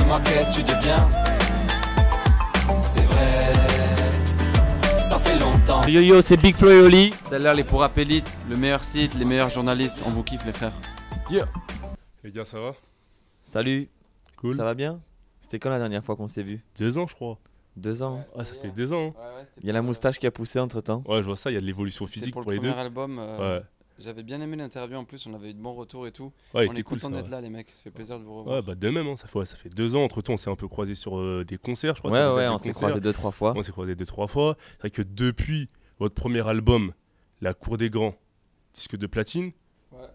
dis-moi qu'est-ce que tu deviens. C'est vrai, ça fait longtemps. Yo yo, c'est Big Flo et Oli. Celle-là, les pour rap élite, le meilleur site, les meilleurs journalistes, on vous kiffe les frères. Yeah. Les gars, ça va? Salut. Cool. Ça va bien? C'était quand la dernière fois qu'on s'est vu? 2 ans, je crois. 2 ans. Ouais, ça fait 2 ans. Hein. Il y a la moustache qui a poussé entre temps. Ouais, je vois ça, il y a de l'évolution physique pour pour le les deux. premier album. Ouais. J'avais bien aimé l'interview en plus, on avait eu de bons retours et tout. Ouais, on est cool, content d'être là les mecs, ça fait plaisir de vous revoir. Ouais, bah de même, hein. Ça fait 2 ans. Entre temps, on s'est un peu croisés sur des concerts, je crois. Ouais, on s'est croisés 2-3 fois. On s'est croisés 2-3 fois. C'est vrai que depuis votre premier album, La Cour des Grands, disque de platine,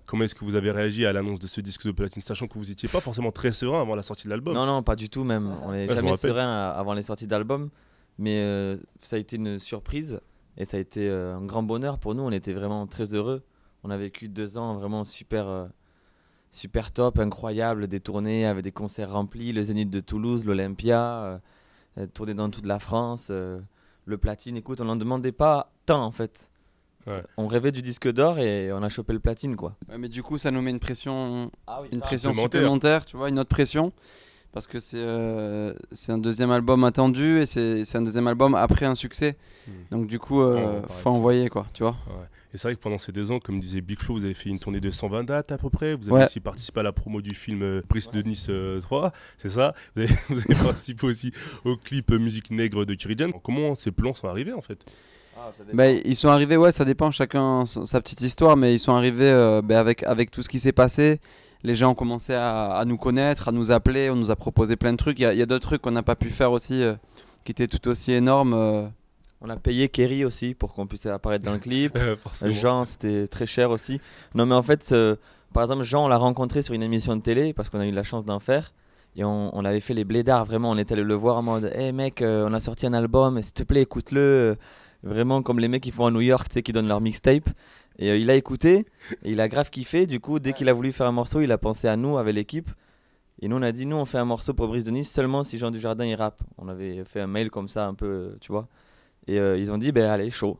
comment est-ce que vous avez réagi à l'annonce de ce disque de platine, sachant que vous n'étiez pas forcément très serein avant la sortie de l'album? Non, pas du tout même. On n'est Ouais, jamais serein avant les sorties d'album. Mais ça a été une surprise et ça a été un grand bonheur pour nous. On était vraiment très heureux. On a vécu 2 ans vraiment super top, incroyable. Des tournées avec des concerts remplis, le Zénith de Toulouse, l'Olympia, tourné dans toute la France, le platine. Écoute, on n'en demandait pas tant en fait. Ouais. On rêvait du disque d'or et on a chopé le platine quoi. Ouais, mais du coup ça nous met une pression, Supplémentaire. supplémentaire, tu vois, une autre pression. Parce que c'est un deuxième album attendu et c'est un deuxième album après un succès. Donc du coup, faut envoyer quoi, tu vois. Ouais. Et c'est vrai que pendant ces 2 ans, comme disait Big Flo, vous avez fait une tournée de 120 dates à peu près. Vous avez aussi participé à la promo du film Brice de Nice 3, c'est ça. Vous avez participé aussi au clip Musique Nègre de Kerry James. Comment ces plans sont arrivés en fait? Bah, ils sont arrivés, ouais, ça dépend, chacun sa petite histoire, mais ils sont arrivés avec tout ce qui s'est passé. Les gens ont commencé à nous connaître, à nous appeler, on nous a proposé plein de trucs. Il y a d'autres trucs qu'on n'a pas pu faire aussi, qui étaient tout aussi énormes. On a payé Kerry aussi pour qu'on puisse apparaître dans le clip. Jean, c'était très cher aussi. Non mais en fait, par exemple, Jean, on l'a rencontré sur une émission de télé parce qu'on a eu la chance d'en faire. Et on avait fait les blédards, vraiment, on était allé le voir en mode « Hey mec, on a sorti un album, s'il te plaît, écoute-le ». Vraiment comme les mecs qui font à New York, tu sais, qui donnent leur mixtape. Et il a écouté, et il a grave kiffé. Du coup, dès qu'il a voulu faire un morceau, il a pensé à nous avec l'équipe. Et nous, on a dit, nous, on fait un morceau pour Brice de Nice seulement si Jean Dujardin il rappe. On avait fait un mail comme ça, un peu, tu vois. Et ils ont dit, ben allez, chaud.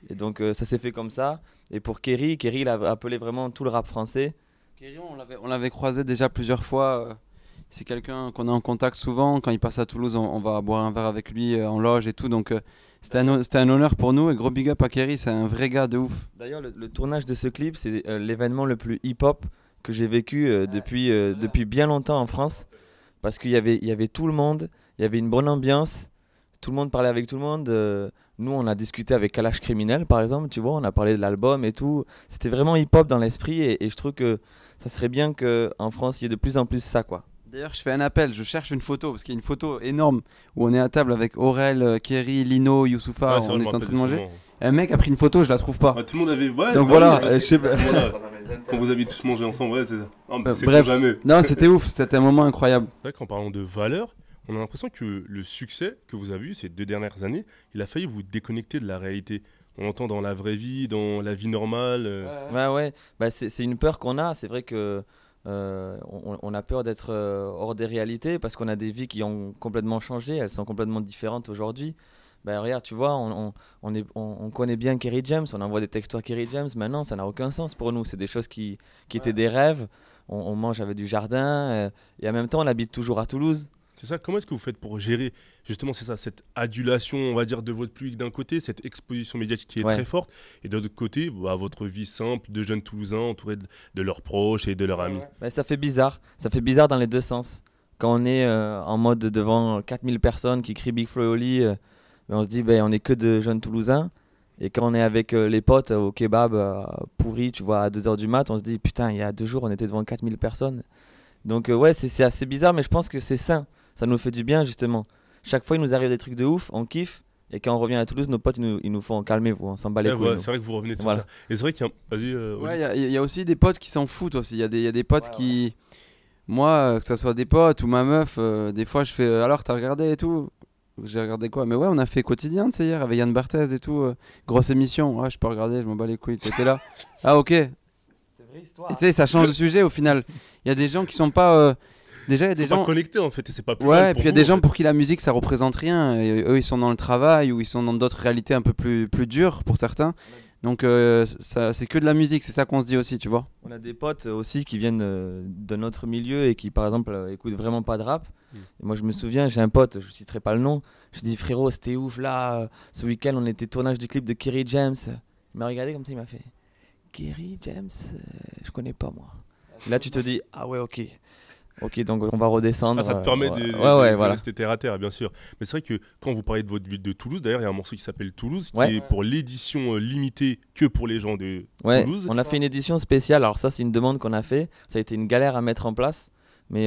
Et donc, ça s'est fait comme ça. Et pour Kerry, il a appelé vraiment tout le rap français. Kerry, on l'avait croisé déjà plusieurs fois. C'est quelqu'un qu'on est en contact souvent. Quand il passe à Toulouse, on va boire un verre avec lui en loge et tout. Donc, c'était un honneur pour nous. Et gros big up à Kerry, c'est un vrai gars de ouf. D'ailleurs, le tournage de ce clip, c'est l'événement le plus hip-hop que j'ai vécu depuis bien longtemps en France. Parce qu'il y avait tout le monde, il y avait une bonne ambiance. Tout le monde parlait avec tout le monde. Nous, on a discuté avec Kalash Criminel, par exemple, tu vois, on a parlé de l'album et tout. C'était vraiment hip-hop dans l'esprit et je trouve que ça serait bien qu'en France, il y ait de plus en plus ça, quoi. D'ailleurs, je fais un appel, je cherche une photo, parce qu'il y a une photo énorme où on est à table avec Aurel, Kerry, Lino, Youssoufa, on est en train de manger. Un mec a pris une photo, je la trouve pas. Tout le monde avait... Ouais, donc voilà, je sais pas. Quand vous avez tous mangé ensemble, ouais, c'est ça. Bref, non, c'était ouf, c'était un moment incroyable. C'est vrai qu'en parlant de valeur, on a l'impression que le succès que vous avez eu ces 2 dernières années, il a failli vous déconnecter de la réalité. On l'entend dans la vraie vie, dans la vie normale. Ouais. Bah, c'est une peur qu'on a. C'est vrai que on a peur d'être hors des réalités parce qu'on a des vies qui ont complètement changé. Elles sont complètement différentes aujourd'hui. Bah, regarde, tu vois, on connaît bien Kerry James. On envoie des textos à Kerry James. Maintenant, ça n'a aucun sens pour nous. C'est des choses qui étaient des rêves. On mange avec du jardin. Et en même temps, on habite toujours à Toulouse. C'est ça, comment est-ce que vous faites pour gérer justement c'est ça, cette adulation, on va dire, de votre public d'un côté, cette exposition médiatique qui est très forte, et de l'autre côté, votre vie simple de jeunes Toulousains entourés de leurs proches et de leurs amis. Bah, ça fait bizarre dans les deux sens. Quand on est en mode devant 4000 personnes qui crient Big Flo et Oli, on se dit on est que de jeunes Toulousains. Et quand on est avec les potes au kebab pourri, tu vois, à 2h du mat, on se dit putain, il y a 2 jours on était devant 4000 personnes. Donc ouais, c'est assez bizarre, mais je pense que c'est sain. Ça nous fait du bien justement. Chaque fois il nous arrive des trucs de ouf, on kiffe. Et quand on revient à Toulouse, nos potes ils nous font calmez-vous, on s'en bat les couilles. C'est vrai que vous revenez de ça. Et c'est vrai qu'il y a... Vas-y. Il y a aussi des potes qui s'en foutent aussi. Il y a des potes qui... Moi, que ce soit des potes ou ma meuf, des fois je fais alors t'as regardé et tout. J'ai regardé quoi? Mais ouais, on a fait Quotidien, tu sais, hier avec Yann Barthès et tout. Grosse émission. Ouais, je peux regarder, je m'en bats les couilles. T'étais là? Ah ok. C'est vraie histoire. Et tu sais, ça change de sujet au final. Il y a des gens qui sont pas... Déjà, il y a des gens pas connectés en fait, et c'est pas plus ouais, et puis il y a des gens pour qui la musique ça représente rien. Et eux ils sont dans le travail ou ils sont dans d'autres réalités un peu plus dures pour certains. Donc c'est que de la musique, c'est ça qu'on se dit aussi, tu vois. On a des potes aussi qui viennent de notre milieu et qui par exemple écoutent vraiment pas de rap. Et moi je me souviens, j'ai un pote, je citerai pas le nom, je dis frérot c'était ouf là, ce week-end on était tournage du clip de Kerry James. Il m'a regardé comme ça, il m'a fait Kerry James, je connais pas moi. Là tu te dis ah ouais ok. Ok, donc on va redescendre. Ça te permet de voilà. rester terre à terre, bien sûr. Mais c'est vrai que quand vous parlez de votre ville de Toulouse, d'ailleurs, il y a un morceau qui s'appelle Toulouse, qui est pour l'édition limitée que pour les gens de Toulouse. On a fait une édition spéciale. Alors ça, c'est une demande qu'on a fait. Ça a été une galère à mettre en place, mais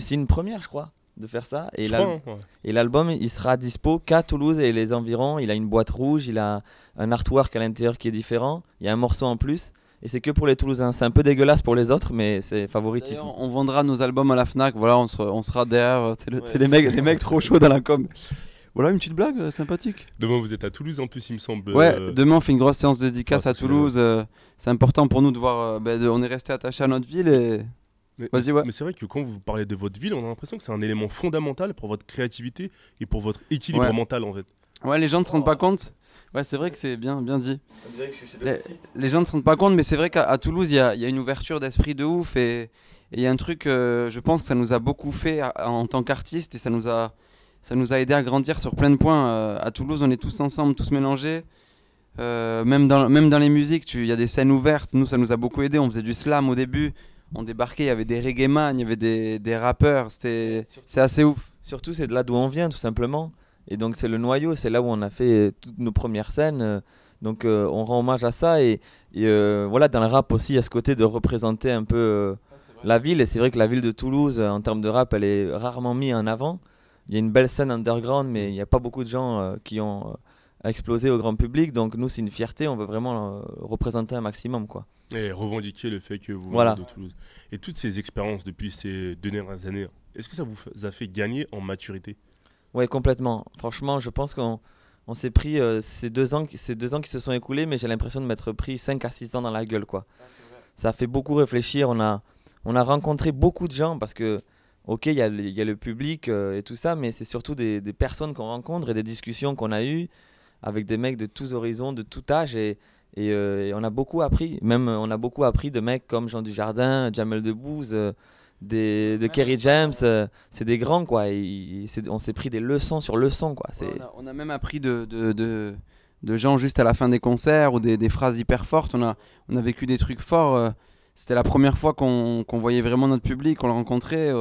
c'est une première, je crois, de faire ça. Et l'album, il sera dispo qu'à Toulouse et les environs. Il a une boîte rouge, il a un artwork à l'intérieur qui est différent. Il y a un morceau en plus. Et c'est que pour les Toulousains. C'est un peu dégueulasse pour les autres, mais c'est favoritisme. D'ailleurs, on vendra nos albums à la Fnac. Voilà, on sera derrière. C'est les mecs trop chauds dans la com. Voilà une petite blague sympathique. Demain, vous êtes à Toulouse en plus, il me semble. Ouais, demain on fait une grosse séance de dédicace à Toulouse. C'est important pour nous de voir. On est resté attaché à notre ville et. Mais c'est vrai que quand vous parlez de votre ville, on a l'impression que c'est un élément fondamental pour votre créativité et pour votre équilibre mental en fait. Ouais, les gens ne se rendent pas compte. Ouais, c'est vrai que c'est bien dit. Les gens ne se rendent pas compte, mais c'est vrai qu'à Toulouse, il y a une ouverture d'esprit de ouf et il y a un truc, je pense que ça nous a beaucoup fait en tant qu'artistes et ça nous a aidé à grandir sur plein de points. À Toulouse, on est tous ensemble, tous mélangés. Même dans les musiques, il y a des scènes ouvertes. Nous, ça nous a beaucoup aidé. On faisait du slam au début. On débarquait, il y avait des reggaeman, il y avait des rappeurs. C'est assez ouf. Surtout, c'est de là d'où on vient, tout simplement. Et donc c'est le noyau, c'est là où on a fait toutes nos premières scènes. Donc on rend hommage à ça. Et voilà, dans le rap aussi, il y a ce côté de représenter un peu la ville. Et c'est vrai que la ville de Toulouse, en termes de rap, elle est rarement mise en avant. Il y a une belle scène underground, mais il n'y a pas beaucoup de gens qui ont explosé au grand public. Donc nous, c'est une fierté. On veut vraiment représenter un maximum, quoi. Et revendiquer le fait que vous venez de Toulouse. Et toutes ces expériences depuis ces 2 dernières années, est-ce que ça vous a fait gagner en maturité ? Ouais, complètement. Franchement, je pense qu'on s'est pris ces 2 ans qui se sont écoulés, mais j'ai l'impression de m'être pris 5 à 6 ans dans la gueule, quoi. Ça fait beaucoup réfléchir. On a rencontré beaucoup de gens parce que, ok, il y a le public et tout ça, mais c'est surtout des personnes qu'on rencontre et des discussions qu'on a eues avec des mecs de tous horizons, de tout âge et on a beaucoup appris. Même on a beaucoup appris de mecs comme Jean Dujardin, Jamel Debbouze, de Kerry James, c'est des grands quoi. On s'est pris des leçons sur leçons quoi. On a même appris de gens juste à la fin des concerts ou des phrases hyper fortes. On a vécu des trucs forts. C'était la première fois qu'on voyait vraiment notre public, qu'on le rencontrait.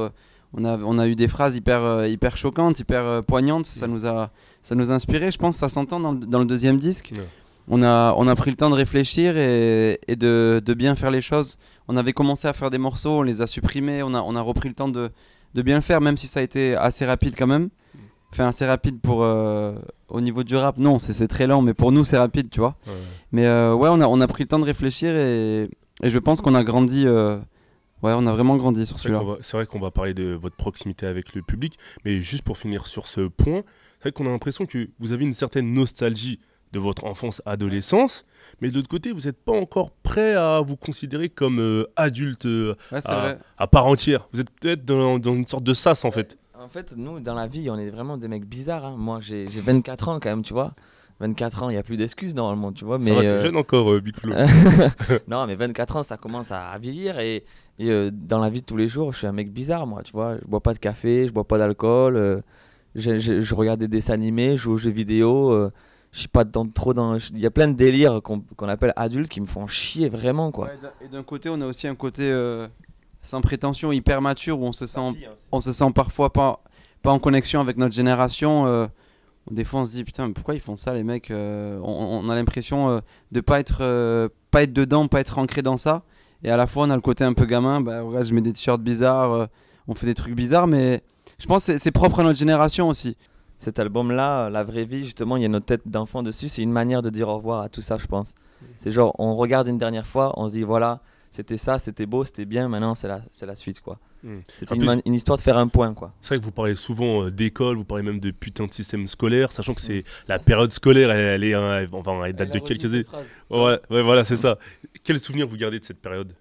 On a eu des phrases hyper choquantes, hyper poignantes. Ça nous a inspiré. Je pense que ça s'entend dans le deuxième disque. Ouais. On a pris le temps de réfléchir et de bien faire les choses. On avait commencé à faire des morceaux, on les a supprimés, on a repris le temps de bien le faire, même si ça a été assez rapide quand même. Enfin, assez rapide pour au niveau du rap, non, c'est très lent, mais pour nous c'est rapide, tu vois. Ouais. Mais on a pris le temps de réfléchir et je pense qu'on a grandi. On a vraiment grandi sur celui-là. C'est vrai qu'on va parler de votre proximité avec le public, mais juste pour finir sur ce point, c'est vrai qu'on a l'impression que vous avez une certaine nostalgie de votre enfance, adolescence, mais de l'autre côté, vous n'êtes pas encore prêt à vous considérer comme adulte à part entière. Vous êtes peut-être dans une sorte de sas en fait. En fait, nous, dans la vie, on est vraiment des mecs bizarres. Hein. Moi, j'ai 24 ans quand même, tu vois. 24 ans, il n'y a plus d'excuses normalement, tu vois. Ça va, t'es jeune encore, Big Flo. Non, mais 24 ans, ça commence à vieillir et dans la vie de tous les jours, je suis un mec bizarre, moi, tu vois. Je bois pas de café, je bois pas d'alcool, je regarde des dessins animés, je joue aux jeux vidéo. Je suis pas trop dans. Il y a plein de délires qu'on appelle adultes qui me font chier vraiment, quoi. Ouais, et d'un côté, on a aussi un côté sans prétention, hyper mature, où on se sent parfois pas en connexion avec notre génération. Des fois, on se dit putain, mais pourquoi ils font ça, les mecs on a l'impression de pas être dedans, pas être ancré dans ça. Et à la fois, on a le côté un peu gamin. Je mets des t-shirts bizarres, on fait des trucs bizarres, mais je pense que c'est propre à notre génération aussi. Cet album-là, La Vraie Vie, justement, il y a notre tête d'enfant dessus. C'est une manière de dire au revoir à tout ça, je pense. C'est genre, on regarde une dernière fois, on se dit, voilà, c'était ça, c'était beau, c'était bien, maintenant c'est la suite, quoi. C'était une histoire de faire un point, quoi. C'est vrai que vous parlez souvent d'école, vous parlez même de putain de système scolaire, sachant que c'est la période scolaire, elle date de quelques années. Ouais, voilà, c'est ça. Quel souvenir vous gardez de cette période ?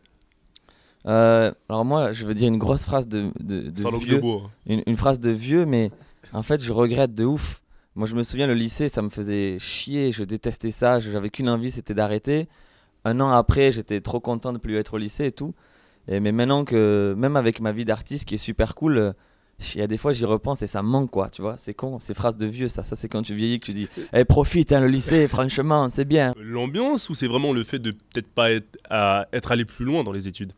Alors moi, je veux dire une grosse phrase de vieux, une phrase de vieux, mais en fait, je regrette de ouf Moi, je me souviens, le lycée, ça me faisait chier, je détestais ça, j'avais qu'une envie, c'était d'arrêter. Un an après, j'étais trop content de plus être au lycée et tout. Mais maintenant que, même avec ma vie d'artiste qui est super cool, il y a des fois, j'y repense et ça me manque, quoi, tu vois. C'est con, ces phrases de vieux, ça c'est quand tu vieillis que tu dis hey, profite, hein, le lycée, franchement, c'est bien. L'ambiance ou c'est vraiment le fait de peut-être pas être allé plus loin dans les études?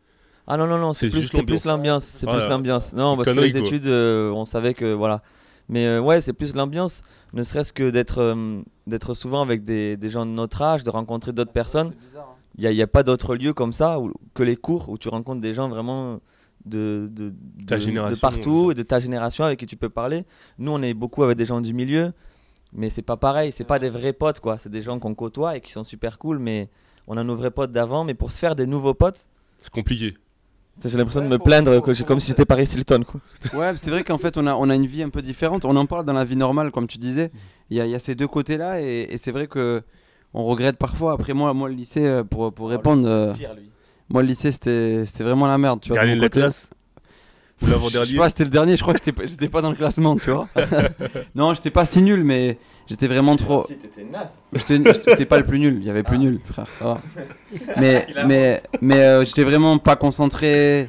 Ah non, c'est plus l'ambiance. C'est plus l'ambiance. Non, parce que les études, on savait que, voilà. Mais ouais, c'est plus l'ambiance, ne serait-ce que d'être souvent avec des gens de notre âge, de rencontrer d'autres personnes. Il n'y a pas d'autre lieu comme ça que les cours où tu rencontres des gens vraiment de partout et de ta génération avec qui tu peux parler. Nous, on est beaucoup avec des gens du milieu, mais c'est pas pareil. C'est pas des vrais potes, quoi. C'est des gens qu'on côtoie et qui sont super cool, mais on a nos vrais potes d'avant. Mais pour se faire des nouveaux potes, c'est compliqué. J'ai l'impression de me plaindre comme si j'étais Paris Hilton, quoi. Ouais, c'est vrai qu'en fait, on a une vie un peu différente. On en parle dans la vie normale, comme tu disais. Il y a ces deux côtés-là, et c'est vrai que on regrette parfois. Après, moi le lycée, pour répondre, moi, le lycée, c'était vraiment la merde. Tu vois, dernier de la classe ou l'avant-dernier? Je sais pas, c'était le dernier, je crois que j'étais pas dans le classement, tu vois. Non, j'étais pas si nul, mais j'étais vraiment trop. Si, t'étais naze. J'étais pas le plus nul, il y avait plus nul, frère, ça va. Mais j'étais vraiment pas concentré.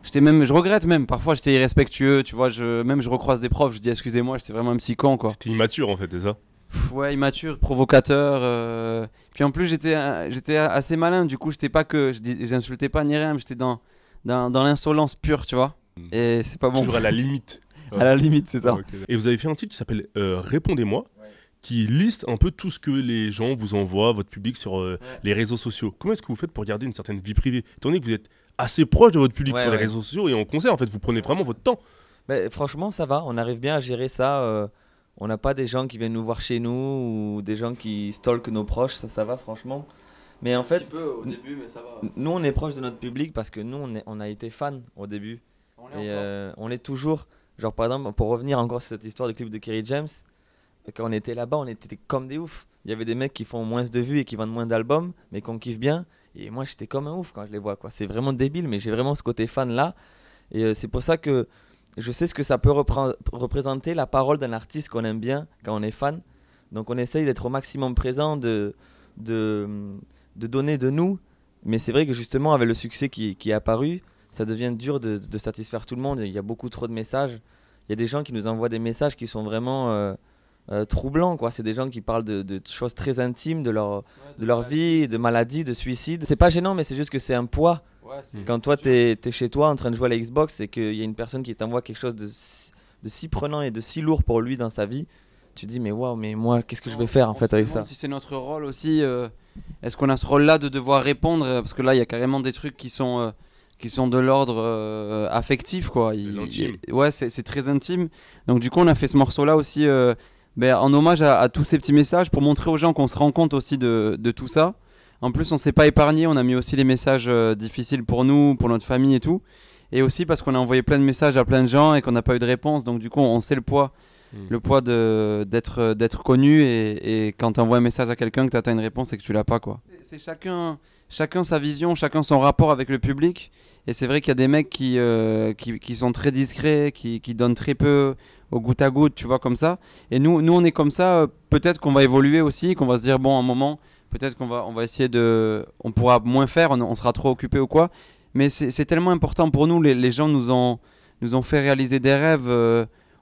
Je regrette même, parfois j'étais irrespectueux, tu vois. Je recroise des profs, je dis excusez-moi, j'étais vraiment un petit con, quoi. T'es immature en fait, c'est ça? Ouais, immature, provocateur. Puis en plus, j'étais assez malin, du coup, j'insultais pas ni rien, mais j'étais dans l'insolence pure, tu vois. Et c'est pas bon. Toujours à la limite. À la limite, c'est ça. Okay. Et vous avez fait un titre qui s'appelle Répondez-moi, qui liste un peu tout ce que les gens vous envoient, votre public, sur les réseaux sociaux. Comment est-ce que vous faites pour garder une certaine vie privée, étant donné que vous êtes assez proche de votre public sur les réseaux sociaux et en concert, en fait, vous prenez vraiment votre temps? Franchement, ça va, on arrive bien à gérer ça. On n'a pas des gens qui viennent nous voir chez nous ou des gens qui stalkent nos proches, ça va franchement. Mais en fait, un petit peu au début, mais ça va. Nous, on est proche de notre public parce que nous, on a été fans au début. On l'est toujours. Genre, par exemple, pour revenir encore sur cette histoire du clip de Kerry James, quand on était là-bas, on était comme des oufs. Il y avait des mecs qui font moins de vues et qui vendent moins d'albums, mais qu'on kiffe bien. Et moi, j'étais comme un ouf quand je les vois, quoi. C'est vraiment débile, mais j'ai vraiment ce côté fan-là. Et c'est pour ça que je sais ce que ça peut représenter, la parole d'un artiste qu'on aime bien quand on est fan. Donc, on essaye d'être au maximum présent, de donner de nous. Mais c'est vrai que justement, avec le succès qui est apparu, ça devient dur de satisfaire tout le monde. Il y a beaucoup trop de messages. Il y a des gens qui nous envoient des messages qui sont vraiment troublants, quoi. C'est des gens qui parlent de choses très intimes, de leur vie, de maladies, de suicides. C'est pas gênant, mais c'est juste que c'est un poids. Quand toi, t'es chez toi en train de jouer à la Xbox et qu'il y a une personne qui t'envoie quelque chose de si prenant et de si lourd pour lui dans sa vie, tu te dis mais waouh, mais moi, qu'est-ce que je vais faire en fait avec ça? Si c'est notre rôle aussi, est-ce qu'on a ce rôle-là de devoir répondre? Parce que là, il y a carrément des trucs qui sont de l'ordre affectif, quoi. Ouais, c'est très intime. Donc du coup, on a fait ce morceau-là aussi en hommage à tous ces petits messages pour montrer aux gens qu'on se rend compte aussi de tout ça. En plus, on s'est pas épargné, on a mis aussi les messages difficiles pour nous, pour notre famille et tout. Et aussi parce qu'on a envoyé plein de messages à plein de gens et qu'on n'a pas eu de réponse. Donc du coup, on sait le poids d'être connu, et quand tu envoies un message à quelqu'un, que tu attends une réponse et que tu l'as pas, quoi. C'est chacun sa vision, chacun son rapport avec le public. Et c'est vrai qu'il y a des mecs qui sont très discrets, qui donnent très peu au goutte à goutte, tu vois, comme ça. Et nous on est comme ça. Peut-être qu'on va évoluer aussi, qu'on va se dire bon, à un moment, peut-être qu'on va essayer on pourra moins faire, on sera trop occupé ou quoi. Mais c'est tellement important pour nous. Les gens nous ont fait réaliser des rêves.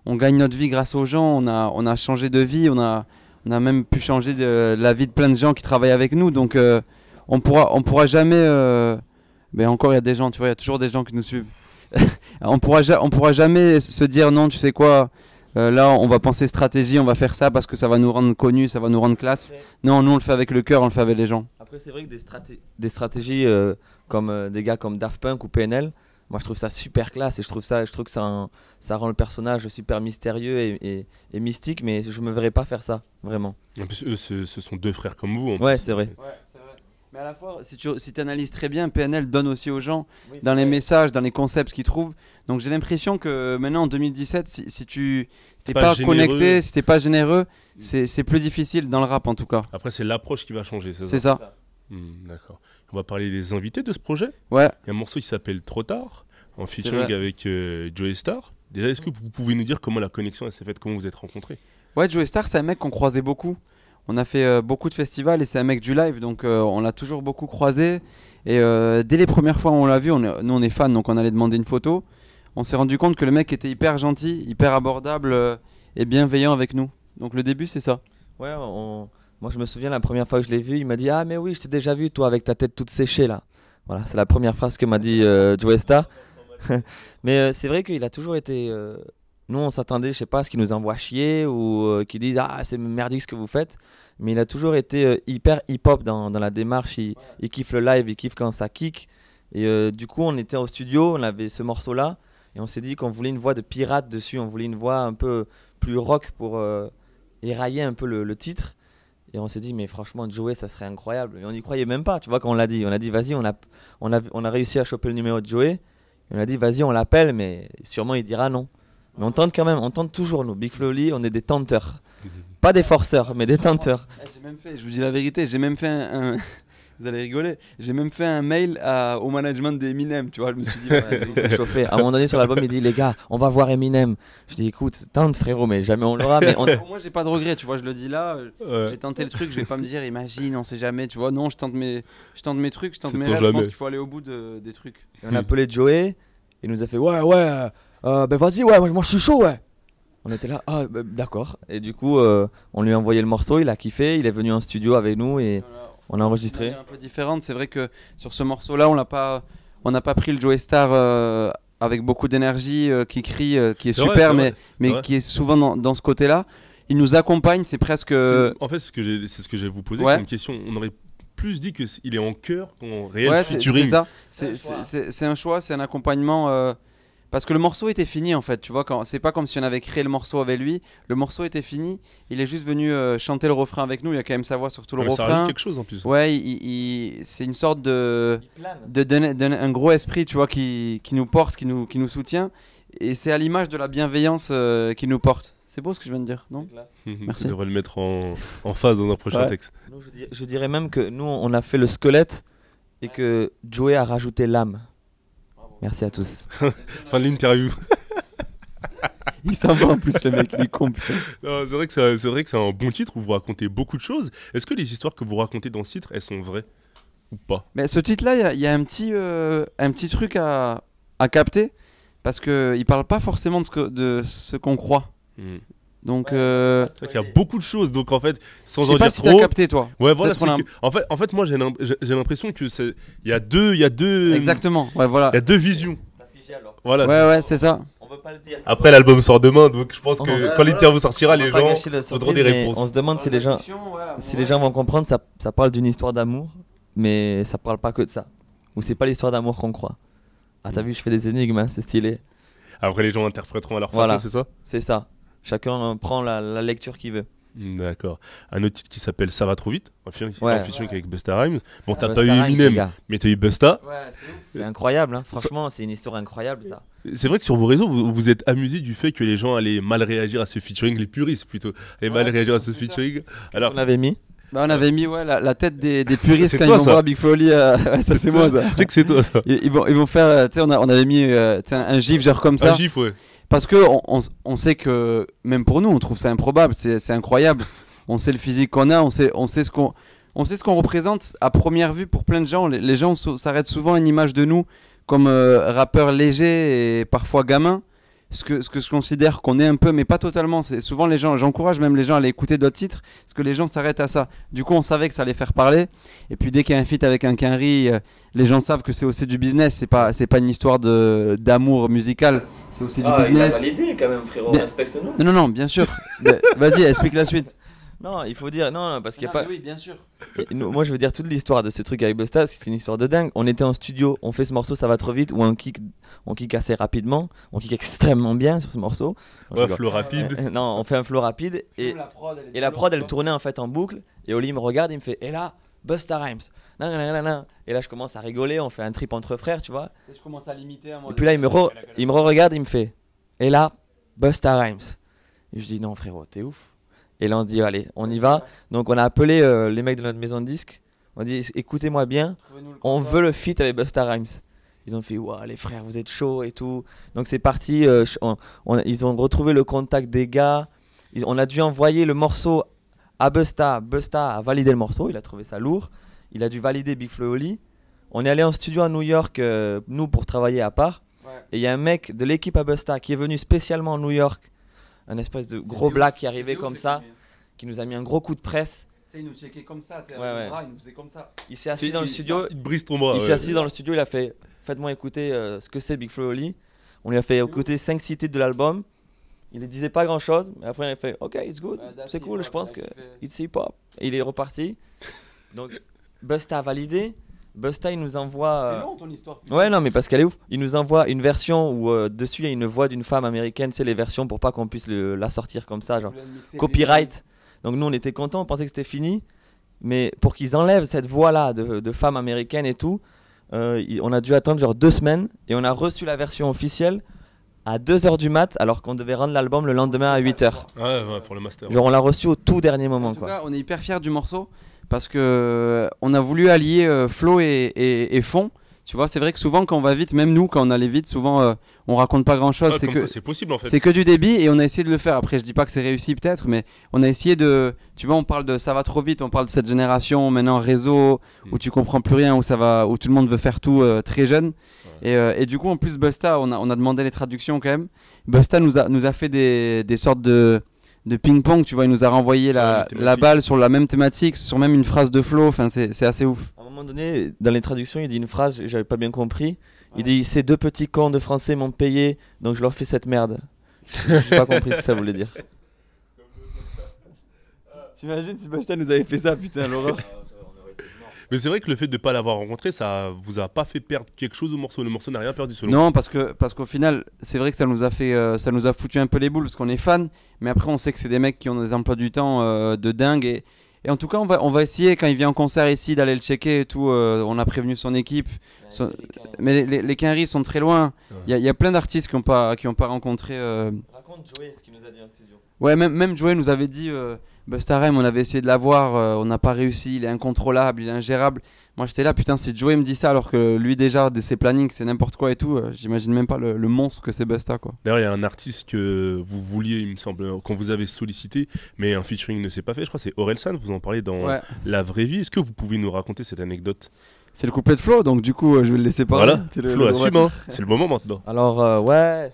On gagne notre vie grâce aux gens. On a changé de vie. On a même pu changer la vie de plein de gens qui travaillent avec nous. Donc on pourra jamais. Encore, il y a des gens, tu vois, il y a toujours des gens qui nous suivent. on pourra jamais se dire non, tu sais quoi. Là, on va penser stratégie, on va faire ça parce que ça va nous rendre connus, ça va nous rendre classe. Non, nous on le fait avec le cœur, on le fait avec les gens. Après, c'est vrai que des stratégies comme des gars comme Daft Punk ou PNL, moi je trouve ça super classe et je trouve que ça rend le personnage super mystérieux et mystique, mais je me verrais pas faire ça, vraiment. En plus, eux, ce sont deux frères comme vous. Ouais, c'est vrai. Ouais, c'est vrai. Mais à la fois, si tu analyses très bien, PNL donne aussi aux gens dans les messages, dans les concepts qu'ils trouvent. Donc j'ai l'impression que maintenant en 2017, si tu n'es pas connecté, si tu n'es pas généreux, c'est plus difficile dans le rap en tout cas. Après, c'est l'approche qui va changer, c'est ça? C'est ça. D'accord. On va parler des invités de ce projet. Ouais. Il y a un morceau qui s'appelle Trop tard, en featuring avec Joey Star. Déjà, est-ce que vous pouvez nous dire comment la connexion s'est faite, comment vous êtes rencontrés? Ouais, Joey Star, c'est un mec qu'on croisait beaucoup. On a fait beaucoup de festivals et c'est un mec du live, donc on l'a toujours beaucoup croisé. Et dès les premières fois où on l'a vu, nous on est fans, donc on allait demander une photo. On s'est rendu compte que le mec était hyper gentil, hyper abordable et bienveillant avec nous. Donc le début, c'est ça. Ouais, moi je me souviens la première fois que je l'ai vu, il m'a dit ah mais oui, je t'ai déjà vu toi avec ta tête toute séchée là. Voilà, c'est la première phrase que m'a dit Joey Star. Mais c'est vrai qu'il a toujours été. Nous on s'attendait, je sais pas, à ce qu'il nous envoie chier ou qu'il dise ah c'est merdique ce que vous faites. Mais il a toujours été hyper hip-hop dans la démarche. Il kiffe le live, il kiffe quand ça kick. Et du coup on était au studio, on avait ce morceau là et on s'est dit qu'on voulait une voix de pirate dessus, on voulait une voix un peu plus rock pour érailler un peu le titre. Et on s'est dit mais franchement Joey ça serait incroyable. Et on n'y croyait même pas, tu vois, quand on l'a dit. On a dit vas-y, on a réussi à choper le numéro de Joey. Et on a dit vas-y on l'appelle mais sûrement il dira non. Mais on tente quand même, on tente toujours nous. Big Flo et Oli, on est des tenteurs. Pas des forceurs mais des tenteurs. J'ai même fait, je vous dis la vérité, j'ai même fait un vous allez rigoler, j'ai même fait un mail au management de Eminem, tu vois, je me suis dit il s'est chauffé. À un moment donné sur l'album il dit les gars on va voir Eminem. Je dis écoute tente frérot mais jamais on l'aura. Mais moi j'ai pas de regret, tu vois, je le dis là, j'ai tenté le truc, je vais pas me dire imagine on sait jamais, tu vois, non je tente mes trucs, je tente mes rêves, je pense qu'il faut aller au bout des trucs. Et on a appelé Joey, il nous a fait ouais ben vas-y ouais moi je suis chaud ouais. On était là ah d'accord et du coup on lui a envoyé le morceau, il a kiffé, il est venu en studio avec nous et on a enregistré. Un peu différente, c'est vrai que sur ce morceau-là, on n'a pas pris le Joey Star avec beaucoup d'énergie, qui crie, qui est super, mais qui est souvent dans ce côté-là. Il nous accompagne, c'est presque. En fait, c'est ce que j'allais vous poser comme question. On aurait plus dit qu'il est en chœur qu'en réel featuring. C'est ça. C'est un choix, c'est un accompagnement. Parce que le morceau était fini en fait, tu vois, c'est pas comme si on avait créé le morceau avec lui, le morceau était fini, il est juste venu chanter le refrain avec nous, il a quand même sa voix sur tout le refrain. Ça rajoute quelque chose en plus. Ouais, c'est une sorte de un gros esprit, tu vois, qui nous porte, qui nous soutient, et c'est à l'image de la bienveillance qui nous porte. C'est beau ce que je viens de dire, non? Merci. Tu devrais le mettre en phase dans un prochain texte. Nous, je dirais même que nous on a fait le squelette et que Joey a rajouté l'âme. Merci à tous. Fin de l'interview. Il s'en va en plus le mec, il est con. C'est vrai que c'est un bon titre où vous racontez beaucoup de choses. Est-ce que les histoires que vous racontez dans ce titre, elles sont vraies ou pas? Mais ce titre-là, il y a un petit truc à capter parce qu'il parle pas forcément de ce qu'on croit. Donc c'est vrai qu'il y a beaucoup de choses, donc en fait sans en dire trop. Je sais pas si t'as capté toi. Ouais voilà. En fait moi j'ai l'impression que il y a deux. Exactement. Ouais voilà. Il y a deux visions. Voilà. Ouais c'est ça. On veut pas le dire. Après l'album sort demain, donc je pense que quand l'interview sortira, les gens auront des réponses. On se demande si les gens vont comprendre. Ça parle d'une histoire d'amour, mais ça parle pas que de ça. Ou c'est pas l'histoire d'amour qu'on croit. Ah t'as vu, je fais des énigmes, hein, c'est stylé. Après les gens interpréteront à leur façon, c'est ça? C'est ça. Chacun prend la lecture qu'il veut. D'accord. Un autre titre qui s'appelle Ça va trop vite, un featuring avec Busta Rhymes. Bon, t'as pas eu Eminem, mais t'as eu Busta. Ouais, c'est incroyable, hein. Franchement, c'est une histoire incroyable ça. C'est vrai que sur vos réseaux, vous êtes amusé du fait que les gens allaient mal réagir à ce featuring, les puristes plutôt, allaient mal réagir à ce featuring. Alors, on avait mis on avait mis la tête des puristes quand ils vont voir Big Flo et Oli. Ça c'est moi ça. Je sais que c'est toi ça. Ils vont faire, tu sais, on avait mis un gif genre comme ça. Un gif, ouais. Parce que on sait que, même pour nous, on trouve ça improbable, c'est incroyable. On sait le physique qu'on a, on sait ce qu'on représente à première vue pour plein de gens. Les gens s'arrêtent souvent à une image de nous comme rappeurs légers et parfois gamins. Ce que je considère qu'on est un peu, mais pas totalement. C'est souvent les gens, j'encourage même les gens à aller écouter d'autres titres, parce que les gens s'arrêtent à ça. Du coup, on savait que ça allait faire parler. Et puis dès qu'il y a un feat avec un Quinry, les gens savent que c'est aussi du business. C'est pas une histoire d'amour musical. C'est aussi du business. Il a validé quand même, frérot. Respecte-nous. Non, bien sûr. Vas-y, explique la suite. Non, il faut dire non parce qu'il y a pas. Oui, bien sûr. Moi, je veux dire toute l'histoire de ce truc avec Busta, c'est une histoire de dingue. On était en studio, on fait ce morceau, ça va trop vite, où on kick assez rapidement, on kick extrêmement bien sur ce morceau. Ouais, flow rapide. Non, on fait un flow rapide et la prod elle tournait en fait en boucle et Oli me regarde, il me fait et là Busta Rhymes. Et là je commence à rigoler, on fait un trip entre frères, tu vois. Et je commence à l'imiter à moi. Et puis là il me regarde, il me fait et là Busta Rhymes. Et je dis non frérot, t'es ouf. Et là on se dit allez, on y va. Donc on a appelé les mecs de notre maison de disques. On dit écoutez-moi bien, on veut le feat avec Busta Rhymes. Ils ont fait ouah les frères vous êtes chauds et tout. Donc c'est parti. Ils ont retrouvé le contact des gars. On a dû envoyer le morceau à Busta. Busta a validé le morceau, il a trouvé ça lourd. Il a dû valider Big Flo et Oli. On est allé en studio à New York, nous, pour travailler à part. Ouais. Et il y a un mec de l'équipe à Busta qui est venu spécialement à New York, un espèce de gros black qui arrivait comme ça, qui nous a mis un gros coup de presse. Il nous checkait comme ça, le bras, il nous faisait comme ça. Il s'est assis dans le studio. Il brise ton bras. Il s'est assis dans le studio, il a fait faites-moi écouter ce que c'est Big Flo et Oli. On lui a fait écouter 5-6 titres de l'album. Il ne disait pas grand chose, mais après il a fait ok, it's good, c'est cool, je pense que it's hip hop. Et il est reparti. Donc Busta a validé. Busta il nous envoie. C'est long ton histoire. Ouais, non, mais parce qu'elle est ouf. Il nous envoie une version où dessus il y a une voix d'une femme américaine, c'est les versions pour pas qu'on puisse la sortir comme ça, genre copyright. Donc nous on était contents, on pensait que c'était fini. Mais pour qu'ils enlèvent cette voix-là de femme américaine et tout, on a dû attendre genre 2 semaines et on a reçu la version officielle à 2h du mat alors qu'on devait rendre l'album le lendemain à 8h. Ouais, pour le master. Genre on l'a reçu au tout dernier moment. En tout cas, on est hyper fiers du morceau parce que on a voulu allier flow et fond. Tu vois, c'est vrai que souvent quand on va vite, même nous quand on allait vite, souvent on raconte pas grand chose. C'est possible en fait. C'est que du débit et on a essayé de le faire. Après, je dis pas que c'est réussi peut-être, mais on a essayé de. Tu vois, on parle de ça va trop vite, on parle de cette génération maintenant réseau où tu comprends plus rien, où tout le monde veut faire tout très jeune. Ouais. Et du coup, en plus, Busta, on a demandé les traductions quand même. Busta nous a fait des sortes de ping-pong, tu vois, il nous a renvoyé la balle sur la même thématique, sur même une phrase de flow, enfin c'est assez ouf. À un moment donné, dans les traductions, il dit une phrase, j'avais pas bien compris. Il dit ces 2 petits cons de français m'ont payé, donc je leur fais cette merde. J'ai pas compris ce que ça voulait dire. T'imagines si Busta nous avait fait ça, putain, l'horreur. Mais c'est vrai que le fait de ne pas l'avoir rencontré, ça vous a pas fait perdre quelque chose au morceau. Le morceau n'a rien perdu selon moi. Non, parce qu'au final, c'est vrai que ça nous a foutu un peu les boules parce qu'on est fan. Mais après, on sait que c'est des mecs qui ont des emplois du temps de dingue. Et en tout cas, on va essayer quand il vient en concert ici d'aller le checker et tout. On a prévenu son équipe. Mais les Quinry sont très loin. Il y a plein d'artistes qui n'ont pas rencontré. Raconte Joey ce qu'il nous a dit en studio. Ouais, même Joey nous avait dit. Busta Rhymes, on avait essayé de l'avoir, on n'a pas réussi, il est incontrôlable, il est ingérable. Moi j'étais là, putain, si Joey me dit ça alors que lui déjà, de ses plannings, c'est n'importe quoi et tout, j'imagine même pas le monstre que c'est Busta quoi. D'ailleurs, il y a un artiste que vous vouliez, il me semble, qu'on vous avait sollicité, mais un featuring ne s'est pas fait, je crois, c'est Orelsan, vous en parlez dans La Vraie Vie. Est-ce que vous pouvez nous raconter cette anecdote ? C'est le couplet de Flo, donc du coup je vais le laisser parler. Voilà, Flo assume, hein. C'est le moment maintenant. Alors ouais,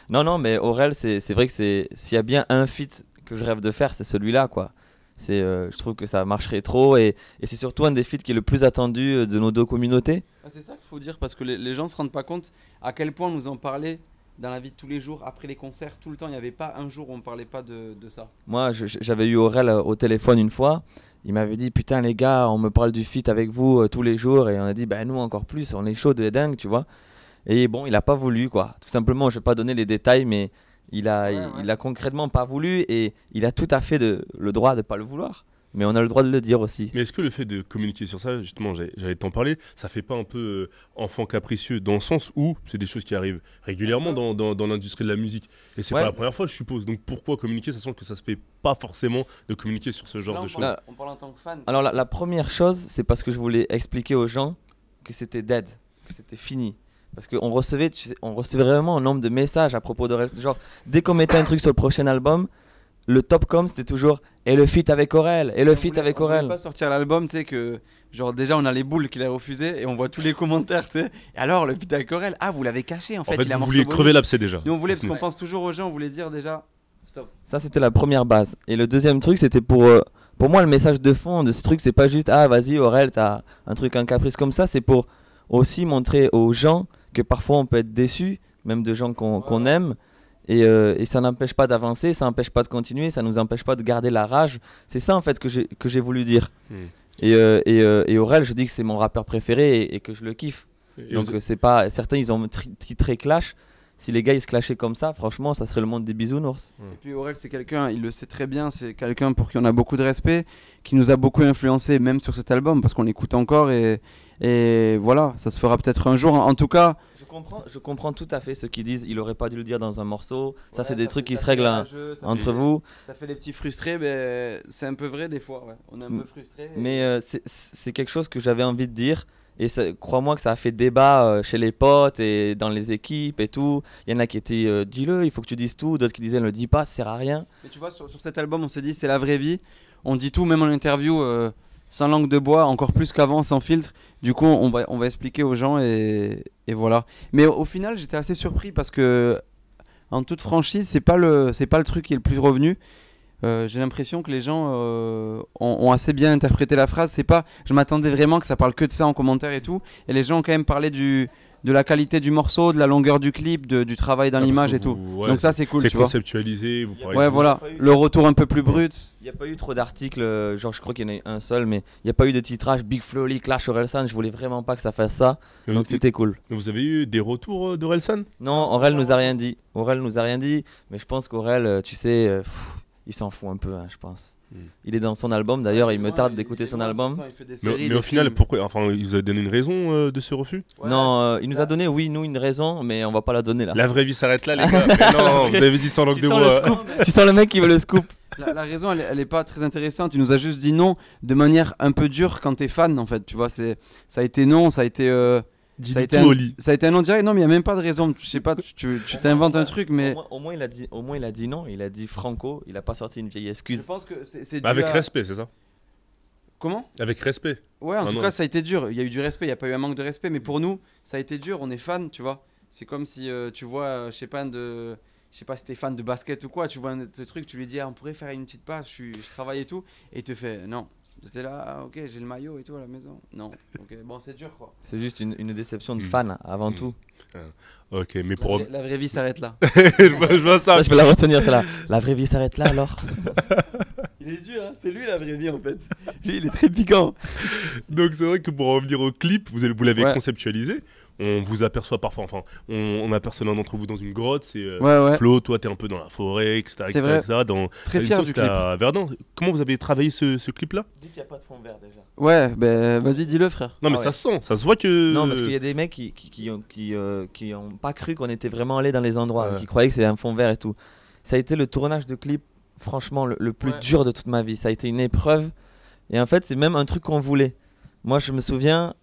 non, mais Aurel, c'est vrai que s'il y a bien un feat que je rêve de faire, c'est celui-là quoi. Je trouve que ça marcherait trop et c'est surtout un des feats qui est le plus attendu de nos 2 communautés. C'est ça qu'il faut dire parce que les gens ne se rendent pas compte à quel point nous en parlait dans la vie de tous les jours, après les concerts, tout le temps. Il n'y avait pas un jour où on ne parlait pas de ça. Moi, j'avais eu Aurel au téléphone une fois. Il m'avait dit putain les gars, on me parle du feat avec vous tous les jours et on a dit bah nous encore plus, on est chaud de dingue, tu vois. Et bon, il n'a pas voulu quoi. Tout simplement, je ne vais pas donner les détails mais il a concrètement pas voulu et il a tout à fait le droit de pas le vouloir. Mais on a le droit de le dire aussi. Mais est-ce que le fait de communiquer sur ça, justement, j'allais t'en parler, ça fait pas un peu enfant capricieux dans le sens où c'est des choses qui arrivent régulièrement dans l'industrie de la musique et c'est pas la première fois, je suppose. Donc pourquoi communiquer, sachant que ça se fait pas forcément de communiquer sur ce genre de choses. On parle en tant que fan. Alors la première chose, c'est parce que je voulais expliquer aux gens que c'était dead, que c'était fini. Parce qu'on recevait, on recevait vraiment un nombre de messages à propos de genre dès qu'on mettait un truc sur le prochain album, le top com c'était toujours et le feat avec Aurel et le feat avec Aurel. On voulait pas sortir l'album, tu sais que genre déjà on a les boules qu'il a refusé et on voit tous les commentaires, tu sais. Et alors le feat avec Aurel, vous l'avez caché en fait. Vous vouliez crever l'abcès déjà. Nous on voulait parce qu'on pense toujours aux gens, on voulait dire déjà stop. Ça c'était la première base. Et le deuxième truc c'était pour moi le message de fond de ce truc c'est pas juste vas-y Aurel t'as un truc un caprice comme ça, c'est pour aussi montrer aux gens que parfois on peut être déçu, même de gens qu'on aime, et ça n'empêche pas d'avancer, ça n'empêche pas de continuer, ça nous empêche pas de garder la rage. C'est ça en fait que j'ai voulu dire. Et Aurel, je dis que c'est mon rappeur préféré et que je le kiffe. Donc c'est pas certains ils ont titré Clash. Si les gars ils se clashaient comme ça, franchement, ça serait le monde des bisounours. Et puis Aurel, c'est quelqu'un, il le sait très bien, c'est quelqu'un pour qui on a beaucoup de respect, qui nous a beaucoup influencé, même sur cet album, parce qu'on l'écoute encore et voilà, ça se fera peut-être un jour. En tout cas, je comprends tout à fait ceux qui disent il aurait pas dû le dire dans un morceau. Ça, c'est des trucs qui se règlent entre vous. Ça fait des petits frustrés, mais c'est un peu vrai des fois. Ouais. On est un peu frustrés. Mais c'est quelque chose que j'avais envie de dire. Et crois-moi que ça a fait débat chez les potes et dans les équipes et tout. Il y en a qui étaient dis-le, il faut que tu dises tout. D'autres qui disaient ne le dis pas, ça sert à rien. Mais tu vois, sur cet album, on s'est dit c'est la vraie vie. On dit tout, même en interview, sans langue de bois, encore plus qu'avant, sans filtre. Du coup, on va expliquer aux gens et voilà. Mais au final, j'étais assez surpris parce que, en toute franchise, c'est pas le truc qui est le plus revenu. J'ai l'impression que les gens ont assez bien interprété la phrase. C'est pas, je m'attendais vraiment que ça parle que de ça en commentaire et tout. Et les gens ont quand même parlé de la qualité du morceau, de la longueur du clip, du travail dans l'image et tout. Ouais, donc ça c'est cool, c'est tu vois. Conceptualisé, vous parlez. Ouais, voilà, le retour un peu plus brut. Il n'y a pas eu trop d'articles, genre je crois qu'il y en a un seul, mais il n'y a pas eu de titrage Big Flo Oli, Clash, Orelsan. Je voulais vraiment pas que ça fasse ça, donc c'était cool. Vous avez eu des retours d'Orelsan? Non, Aurel nous a rien dit. Mais je pense qu'Aurel, tu sais, il s'en fout un peu, hein, je pense. Il est dans son album, d'ailleurs, il me tarde d'écouter son album. Mais au final, pourquoi? Enfin, il vous a donné une raison de ce refus? Non, il nous a donné, nous, une raison, mais on va pas la donner là. La vraie vie s'arrête là, les gars. Mais non, vous avez dit sans langue de bois. Tu sens le mec qui veut le scoop. La raison, elle est pas très intéressante. Il nous a juste dit non de manière un peu dure quand t'es fan, en fait. Tu vois, ça a été non, ça a été. Ça a été un non direct. Non, mais il n'y a même pas de raison. Je sais pas, tu t'inventes un truc, mais. Au moins, il a dit non. Il a dit franco. Il a pas sorti une vieille excuse. Je pense que c'est avec respect, c'est ça? Comment? Avec respect. Ouais, en tout cas, ça a été dur. Il y a eu du respect. Il n'y a pas eu un manque de respect. Mais pour nous, ça a été dur. On est fans, tu vois. C'est comme si tu vois, je sais pas si t'es fan de basket ou quoi. Tu vois ce truc, tu lui dis, on pourrait faire une petite passe. Je travaille et tout. Et il te fait, non. T'es là, ok, j'ai le maillot et tout à la maison. Non, ok, bon, c'est dur quoi. C'est juste une déception de fan avant tout. Ok, mais pour. La vraie vie s'arrête là. je vois ça. Je peux la retenir, celle-là. La vraie vie s'arrête là alors. Il est dur, hein, c'est lui la vraie vie en fait. Lui, il est très piquant. Donc, c'est vrai que pour revenir au clip, vous l'avez conceptualisé. On vous aperçoit parfois, enfin, on aperçoit l'un d'entre vous dans une grotte, c'est Flo, toi t'es un peu dans la forêt, etc. C'est vrai. Très fier du clip. À Verdun. Comment vous avez travaillé ce clip-là? Dis qu'il n'y a pas de fond vert déjà. Ouais, ben vas-y, dis-le frère. Non mais ça se sent, ça se voit que... Non, parce qu'il y a des mecs qui ont pas cru qu'on était vraiment allé dans les endroits, qui croyaient que c'était un fond vert et tout. Ça a été le tournage de clip, franchement, le plus dur de toute ma vie. Ça a été une épreuve, et en fait c'est même un truc qu'on voulait. Moi je me souviens...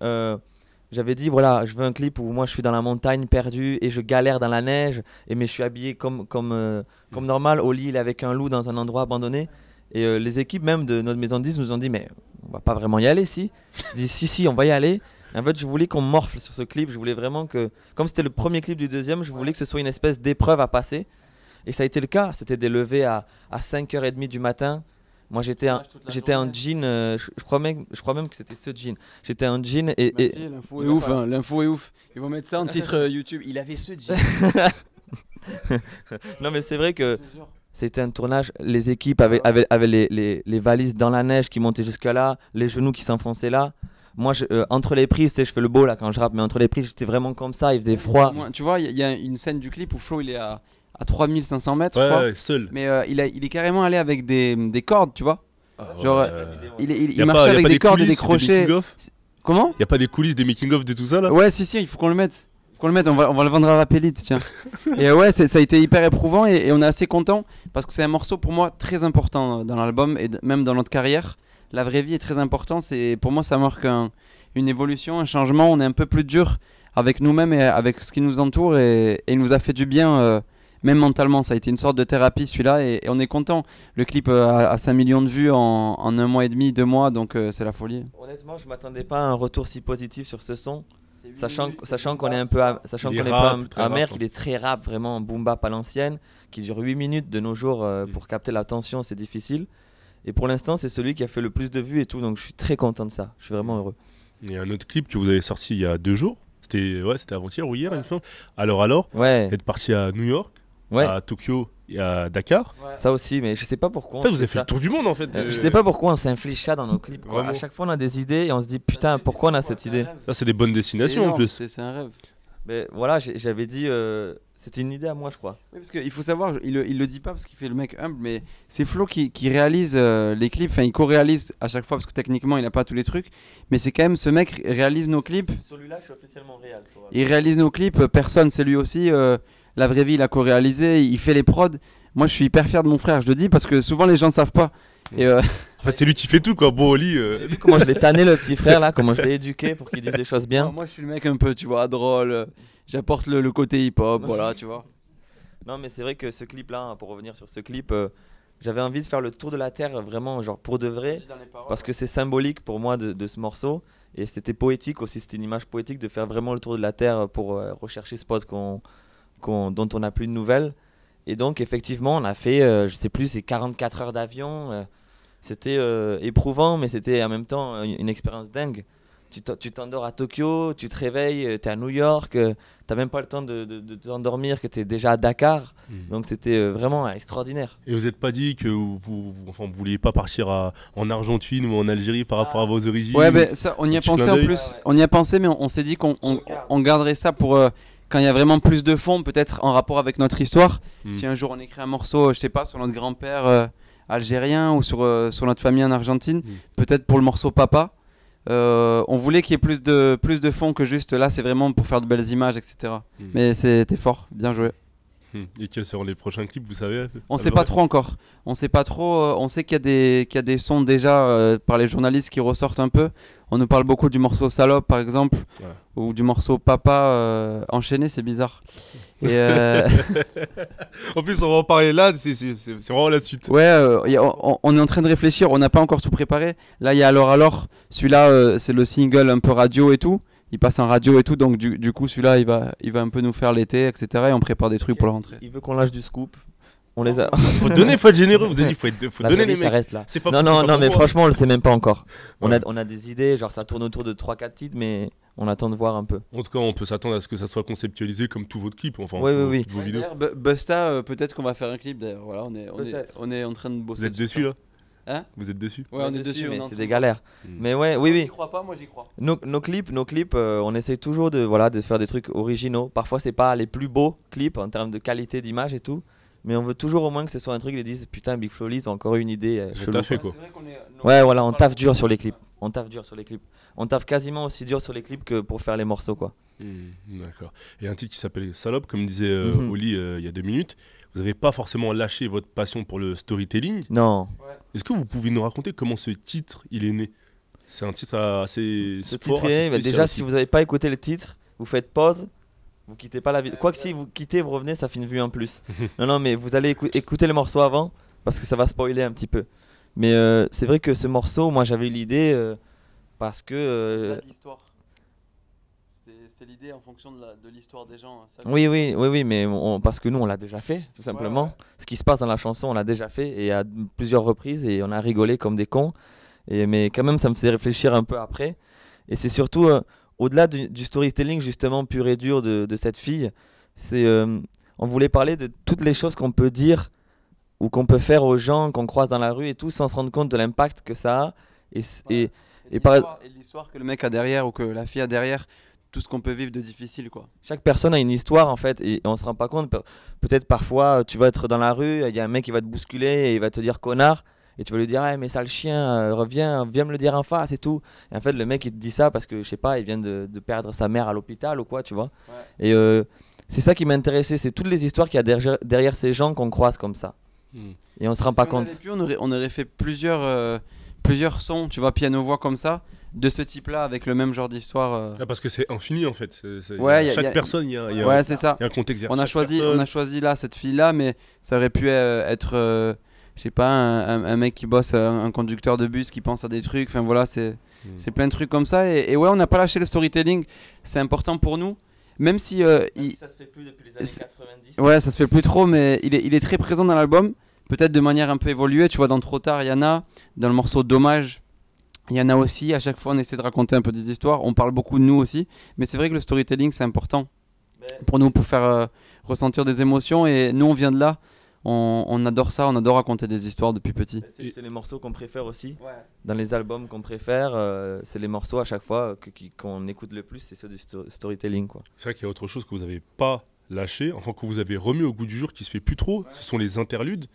J'avais dit, voilà, je veux un clip où moi je suis dans la montagne perdu et je galère dans la neige, mais je suis habillé comme normal. Oli, il est avec un loup dans un endroit abandonné. Et les équipes même de notre maison de 10 nous ont dit, mais on va pas vraiment y aller, si. Je dis, si, on va y aller. Et en fait, je voulais qu'on morfle sur ce clip. Je voulais vraiment que, comme c'était le premier clip du deuxième, je voulais que ce soit une espèce d'épreuve à passer. Et ça a été le cas. C'était des levées à 5h30 du matin. Moi j'étais en jean, je crois même que c'était ce jean. J'étais en jean et... Si, l'info est ouf, hein, l'info est ouf. Ils vont mettre ça en titre YouTube. Il avait ce jean. Non mais c'est vrai que c'était un tournage, les équipes avaient les valises dans la neige qui montaient jusqu'à là, les genoux qui s'enfonçaient là. Moi, entre les prises, je fais le beau là quand je rappe, mais entre les prises, j'étais vraiment comme ça, il faisait froid. Tu vois, il y a une scène du clip où Flo il est à 3500 mètres, je crois. Seul. Mais il est carrément allé avec des cordes, tu vois. Genre, il marchait avec des cordes et des crochets. Comment? Il n'y a pas des coulisses, des making-of de tout ça là? Ouais, si, il faut qu'on le mette. On va le vendre à Rapélite, tiens. Et ouais, ça a été hyper éprouvant et on est assez content parce que c'est un morceau pour moi très important dans l'album et même dans notre carrière. La vraie vie est très importante. Pour moi, ça marque une évolution, un changement. On est un peu plus dur avec nous-mêmes et avec ce qui nous entoure et il nous a fait du bien. Même mentalement, ça a été une sorte de thérapie celui-là et on est content. Le clip a 5 millions de vues en 1 mois et demi, 2 mois, donc c'est la folie. Honnêtement, je m'attendais pas à un retour si positif sur ce son, sachant qu'on est un peu amer, qu'il est très rap, vraiment boom bap à l'ancienne, qui dure 8 minutes de nos jours pour capter l'attention, c'est difficile. Et pour l'instant, c'est celui qui a fait le plus de vues et tout, donc je suis très content de ça, je suis vraiment heureux. Il y a un autre clip que vous avez sorti il y a 2 jours, c'était avant-hier ou hier, il me semble. Alors, vous êtes parti à New York. À Tokyo et à Dakar. Ça aussi, mais je sais pas pourquoi. Vous avez fait le tour du monde en fait. Je sais pas pourquoi on s'inflige ça dans nos clips. À chaque fois, on a des idées et on se dit putain, pourquoi on a cette idée? Ça, c'est des bonnes destinations en plus. C'est un rêve. Mais voilà, j'avais dit, c'était une idée à moi, je crois. Oui, parce qu'il faut savoir, il le dit pas parce qu'il fait le mec humble, mais c'est Flo qui réalise les clips. Enfin, il co-réalise à chaque fois parce que techniquement, il a pas tous les trucs. Mais c'est quand même ce mec réalise nos clips. Celui-là, je suis officiellement réel. Il réalise nos clips. Personne, c'est lui aussi. La vraie vie, il a co-réalisé, il fait les prods. Moi, je suis hyper fier de mon frère, je le dis parce que souvent les gens savent pas. Et En fait, c'est lui qui fait tout, quoi. Bon, Oli. T'as vu comment je l'ai tanné, le petit frère, là, comment je l'ai éduqué pour qu'il dise des choses bien. moi, je suis le mec un peu, tu vois, drôle. J'apporte le côté hip-hop, voilà, tu vois. Non, mais c'est vrai que ce clip-là, hein, pour revenir sur ce clip, j'avais envie de faire le tour de la Terre, vraiment, genre pour de vrai, parce que c'est symbolique pour moi de ce morceau. Et c'était poétique aussi, c'était une image poétique de faire vraiment le tour de la Terre pour rechercher ce pote dont on n'a plus de nouvelles. Et donc, effectivement, on a fait, je sais plus, c'est 44 heures d'avion. C'était éprouvant, mais c'était en même temps une expérience dingue. Tu t'endors à Tokyo, tu te réveilles, tu es à New York, t'as même pas le temps de t'endormir, que tu es déjà à Dakar. Donc c'était vraiment extraordinaire. Et vous n'êtes pas dit que vous vouliez pas partir en Argentine ou en Algérie par rapport à vos origines? Ouais, ben ça, on y a pensé en plus. On y a pensé, mais on s'est dit qu'on garderait ça pour quand il y a vraiment plus de fond, peut-être en rapport avec notre histoire. Si un jour on écrit un morceau, je sais pas, sur notre grand-père algérien ou sur notre famille en Argentine, peut-être pour le morceau Papa. On voulait qu'il y ait plus de fond que juste là, c'est vraiment pour faire de belles images, etc. Mais c'était fort, bien joué. Et quels seront les prochains clips, vous savez? On sait pas trop encore. On sait pas trop. On sait qu'il y a des sons déjà par les journalistes qui ressortent un peu. On nous parle beaucoup du morceau Salope, par exemple, ou du morceau Papa enchaîné, c'est bizarre. Et en plus, on va en parler là. C'est vraiment la suite. Ouais, on est en train de réfléchir. On n'a pas encore tout préparé. Là, il y a Alors. Celui-là, c'est le single un peu radio et tout. Il passe en radio et tout, donc du coup celui-là il va un peu nous faire l'été, etc. Et on prépare des trucs pour la rentrée. Il veut qu'on lâche du scoop. On les a. Faut être généreux, vous avez dit, faut donner les mecs. S'arrête là. C'est pas non, mais franchement, on le sait même pas encore. Ouais. On a des idées, genre ça tourne autour de 3-4 titres, mais on attend de voir un peu. En tout cas, on peut s'attendre à ce que ça soit conceptualisé comme tout votre clip, enfin, Oui. toutes vos vidéos. D'ailleurs, Busta, peut-être qu'on va faire un clip d'ailleurs. Voilà, on est en train de bosser. Vous êtes dessus là? Hein? Vous êtes dessus? Ouais, on est dessus, mais on est en c'est train des galères. Mais ouais, oui. J'y crois pas, moi j'y crois. Nos clips, on essaye toujours de faire des trucs originaux. Parfois, c'est pas les plus beaux clips en termes de qualité d'image et tout. Mais on veut toujours au moins que ce soit un truc, ils disent putain, Big Flo, ils ont encore eu une idée chelou. Fait quoi. Ouais, voilà, on taffe dur sur les clips. On taffe quasiment aussi dur sur les clips que pour faire les morceaux, quoi. D'accord. Et un titre qui s'appelle Salope, comme disait Oli il y a 2 minutes. Vous n'avez pas forcément lâché votre passion pour le storytelling. Non. Est-ce que vous pouvez nous raconter comment ce titre il est né? C'est un titre assez Ce sport, titre, assez spécial déjà, aussi. si vous n'avez pas écouté le titre, vous faites pause. Vous quittez pas la vidéo. Quoique si vous quittez, vous revenez, ça fait une vue en plus. non, mais vous allez écouter le morceau avant parce que ça va spoiler un petit peu. Mais c'est vrai que ce morceau, moi j'avais eu l'idée parce que. L'histoire. C'était l'idée en fonction de l'histoire des gens. Ça, Oui, mais parce que nous on l'a déjà fait, tout simplement. Ouais. Ce qui se passe dans la chanson, on l'a déjà fait et à plusieurs reprises et on a rigolé comme des cons. Mais quand même, ça me faisait réfléchir un peu après. Et c'est surtout. Au-delà du storytelling justement pur et dur de cette fille, on voulait parler de toutes les choses qu'on peut dire ou qu'on peut faire aux gens qu'on croise dans la rue et tout sans se rendre compte de l'impact que ça a. Et l'histoire que le mec a derrière ou que la fille a derrière, tout ce qu'on peut vivre de difficile, quoi. Chaque personne a une histoire en fait et on se rend pas compte. Peut-être parfois tu vas être dans la rue, il y a un mec qui va te bousculer et il va te dire connard. Et tu vas lui dire, hey, mais sale chien, reviens, viens me le dire en face et tout. Et en fait, le mec, il te dit ça parce que, je sais pas, il vient de perdre sa mère à l'hôpital ou quoi, tu vois. Ouais. Et c'est ça qui m'intéressait, c'est toutes les histoires qu'il y a derrière ces gens qu'on croise comme ça. Et on se rend pas compte. On aurait fait plusieurs sons, tu vois, piano-voix comme ça, de ce type-là, avec le même genre d'histoire. Parce que c'est infini, en fait. Chaque personne, il y a un contexte. On a choisi là, cette fille-là, mais ça aurait pu être... je sais pas, un mec qui bosse, un conducteur de bus qui pense à des trucs, enfin voilà, c'est plein de trucs comme ça. Et ouais, on n'a pas lâché le storytelling, c'est important pour nous, même si... ça se fait plus depuis les années 90. Ouais, ça se fait plus trop, mais il est très présent dans l'album, peut-être de manière un peu évoluée, tu vois, dans Trop tard, il y en a, dans le morceau Dommage, il y en a aussi, à chaque fois on essaie de raconter un peu des histoires, on parle beaucoup de nous aussi, mais c'est vrai que le storytelling c'est important pour nous, pour faire ressentir des émotions, et nous on vient de là. On adore ça, on adore raconter des histoires depuis petit. C'est les morceaux qu'on préfère aussi. Ouais. Dans les albums qu'on préfère, c'est les morceaux à chaque fois qu'on écoute le plus, c'est ceux du storytelling, quoi. C'est vrai qu'il y a autre chose que vous n'avez pas lâché, enfin que vous avez remis au goût du jour qui se fait plus trop, ce sont les interludes.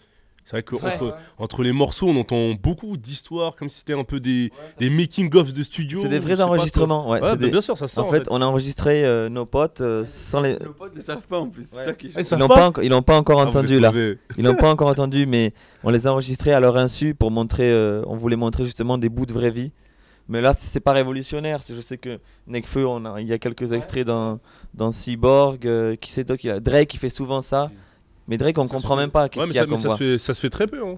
C'est vrai qu'entre les morceaux, on entend beaucoup d'histoires, comme si c'était un peu des making-of de studio. C'est des vrais enregistrements. Bien sûr, ça sort. En fait, on a enregistré nos potes sans les. Nos potes ne savent pas en plus. C'est ça qui est Ils l'ont pas encore entendu là. Ils l'ont pas encore entendu, mais on les a enregistrés à leur insu pour montrer. On voulait montrer justement des bouts de vraie vie. Mais là, c'est pas révolutionnaire. Je sais que Nekfeu, il y a quelques extraits dans Cyborg. Qui c'est toi Drake qui fait souvent ça. Mais Drake, on comprend même pas qu'est-ce qu'il y a comme voix. Ça se fait très peu. Hein.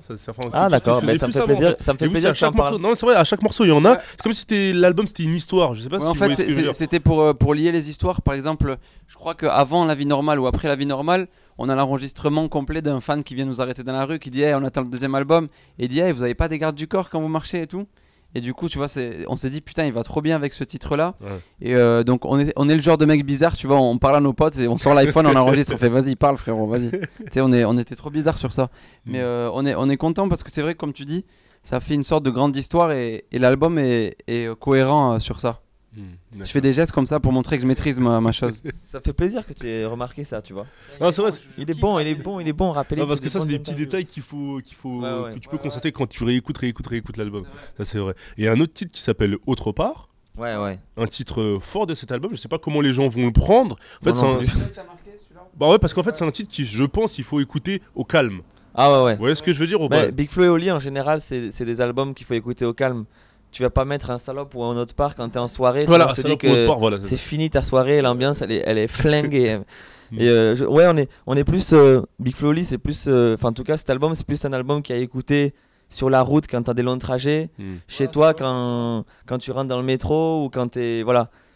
D'accord, mais ça me fait plaisir. Ça me fait plaisir que tu en parles. Non, c'est vrai, à chaque morceau, il y en a. C'est comme si l'album c'était une histoire. Je sais pas si en fait, c'était pour lier les histoires. Par exemple, je crois qu'avant La Vie Normale ou après La Vie Normale, on a l'enregistrement complet d'un fan qui vient nous arrêter dans la rue, qui dit hey, on attend le deuxième album. Et il dit hey, vous avez pas des gardes du corps quand vous marchez et tout. Et du coup, tu vois, on s'est dit putain, il va trop bien avec ce titre-là. Et donc, on est le genre de mec bizarre, tu vois. On parle à nos potes et on sort l'iPhone, on enregistre, on fait vas-y, parle frérot, vas-y. Tu sais, on était trop bizarre sur ça. Mais on est content parce que c'est vrai, comme tu dis, ça fait une sorte de grande histoire et l'album est cohérent sur ça. Je fais des gestes comme ça pour montrer que je maîtrise ma chose. Ça fait plaisir que tu aies remarqué ça, tu vois. Non, c'est vrai. Il est bon, rappelez. Parce que ça, c'est des petits détails que tu peux constater quand tu réécoutes l'album. Ça, c'est vrai. Et il y a un autre titre qui s'appelle Autre part. Ouais. Un titre fort de cet album. Je sais pas comment les gens vont le prendre. En fait, parce qu'en fait, c'est un titre qui, je pense, il faut écouter au calme. Ah ouais. Vous voyez ce que je veux dire ou pas ? Big Flo et Oli, en général, c'est des albums qu'il faut écouter au calme. Tu vas pas mettre un salope ou un autre part quand t'es en soirée. Voilà, je te dis que c'est fini ta soirée, l'ambiance elle est flinguée. Et on est plus Big Flo et Oli, c'est plus en tout cas cet album c'est plus un album qui a écouté sur la route quand t'as des longs trajets, chez toi quand tu rentres dans le métro ou quand t'es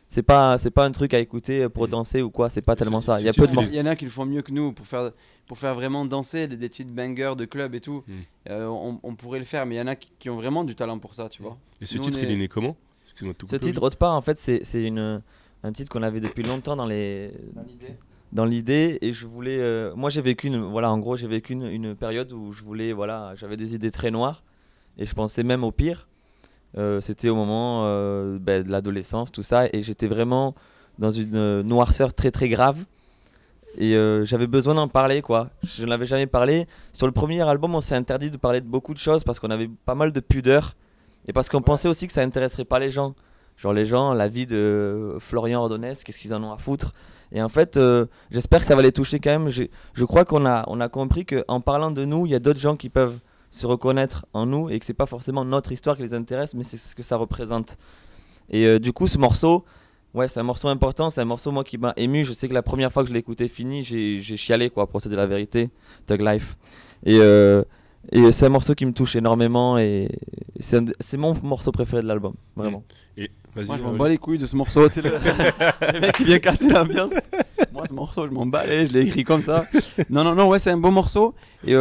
c'est pas un truc à écouter pour danser ou quoi, c'est pas tellement ça. Il y a peu de morceaux. Il y en a qui le font mieux que nous pour faire vraiment danser des titres bangers de club et tout. On pourrait le faire, mais il y en a qui ont vraiment du talent pour ça, tu vois. Et ce titre, il est né comment ? Ce titre, Autre part, en fait, c'est un titre qu'on avait depuis longtemps dans l'idée. Et je voulais. Moi, j'ai vécu une période où j'avais des idées très noires. Et je pensais même au pire. C'était au moment de l'adolescence, tout ça. Et j'étais vraiment dans une noirceur très très grave. Et j'avais besoin d'en parler, quoi. Je n'avais jamais parlé. Sur le premier album, on s'est interdit de parler de beaucoup de choses parce qu'on avait pas mal de pudeur. Et parce qu'on pensait aussi que ça intéresserait pas les gens. Genre les gens, la vie de Florian Ordonez, qu'est-ce qu'ils en ont à foutre. Et en fait, j'espère que ça va les toucher quand même. Je crois qu'on a compris qu'en parlant de nous, il y a d'autres gens qui peuvent se reconnaître en nous et que c'est pas forcément notre histoire qui les intéresse, mais c'est ce que ça représente. Et du coup, ce morceau... Ouais, c'est un morceau important, c'est un morceau moi qui m'a ému. Je sais que la première fois que je l'ai écouté fini, j'ai chialé quoi, pour dire la vérité, Thug Life. Et c'est un morceau qui me touche énormément et c'est mon morceau préféré de l'album, vraiment. Et moi je m'en bats les couilles de ce morceau, le mec qui vient casser l'ambiance. Moi ce morceau je m'en bats, je l'ai écrit comme ça. Non, ouais c'est un beau morceau et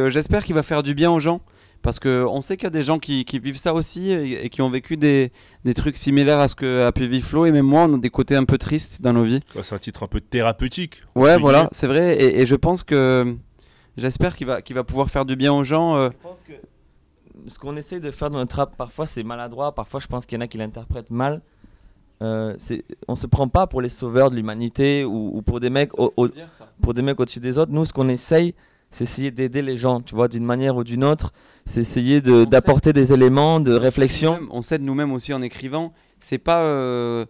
j'espère qu'il va faire du bien aux gens. Parce qu'on sait qu'il y a des gens qui vivent ça aussi et qui ont vécu des trucs similaires à ce qu'a pu vivre Flo. Et même moi, on a des côtés un peu tristes dans nos vies. Ouais, c'est un titre un peu thérapeutique. Ouais, voilà, c'est vrai. Et je pense que... J'espère qu'il va pouvoir faire du bien aux gens. Je pense que ce qu'on essaie de faire dans notre rap, parfois c'est maladroit. Parfois, je pense qu'il y en a qui l'interprètent mal. On se prend pas pour les sauveurs de l'humanité ou pour des mecs au-dessus des autres. Nous, ce qu'on essaye... c'est essayer d'aider les gens, tu vois, d'une manière ou d'une autre. C'est essayer d'apporter des éléments de réflexion. On s'aide nous-mêmes aussi en écrivant. C'est pas,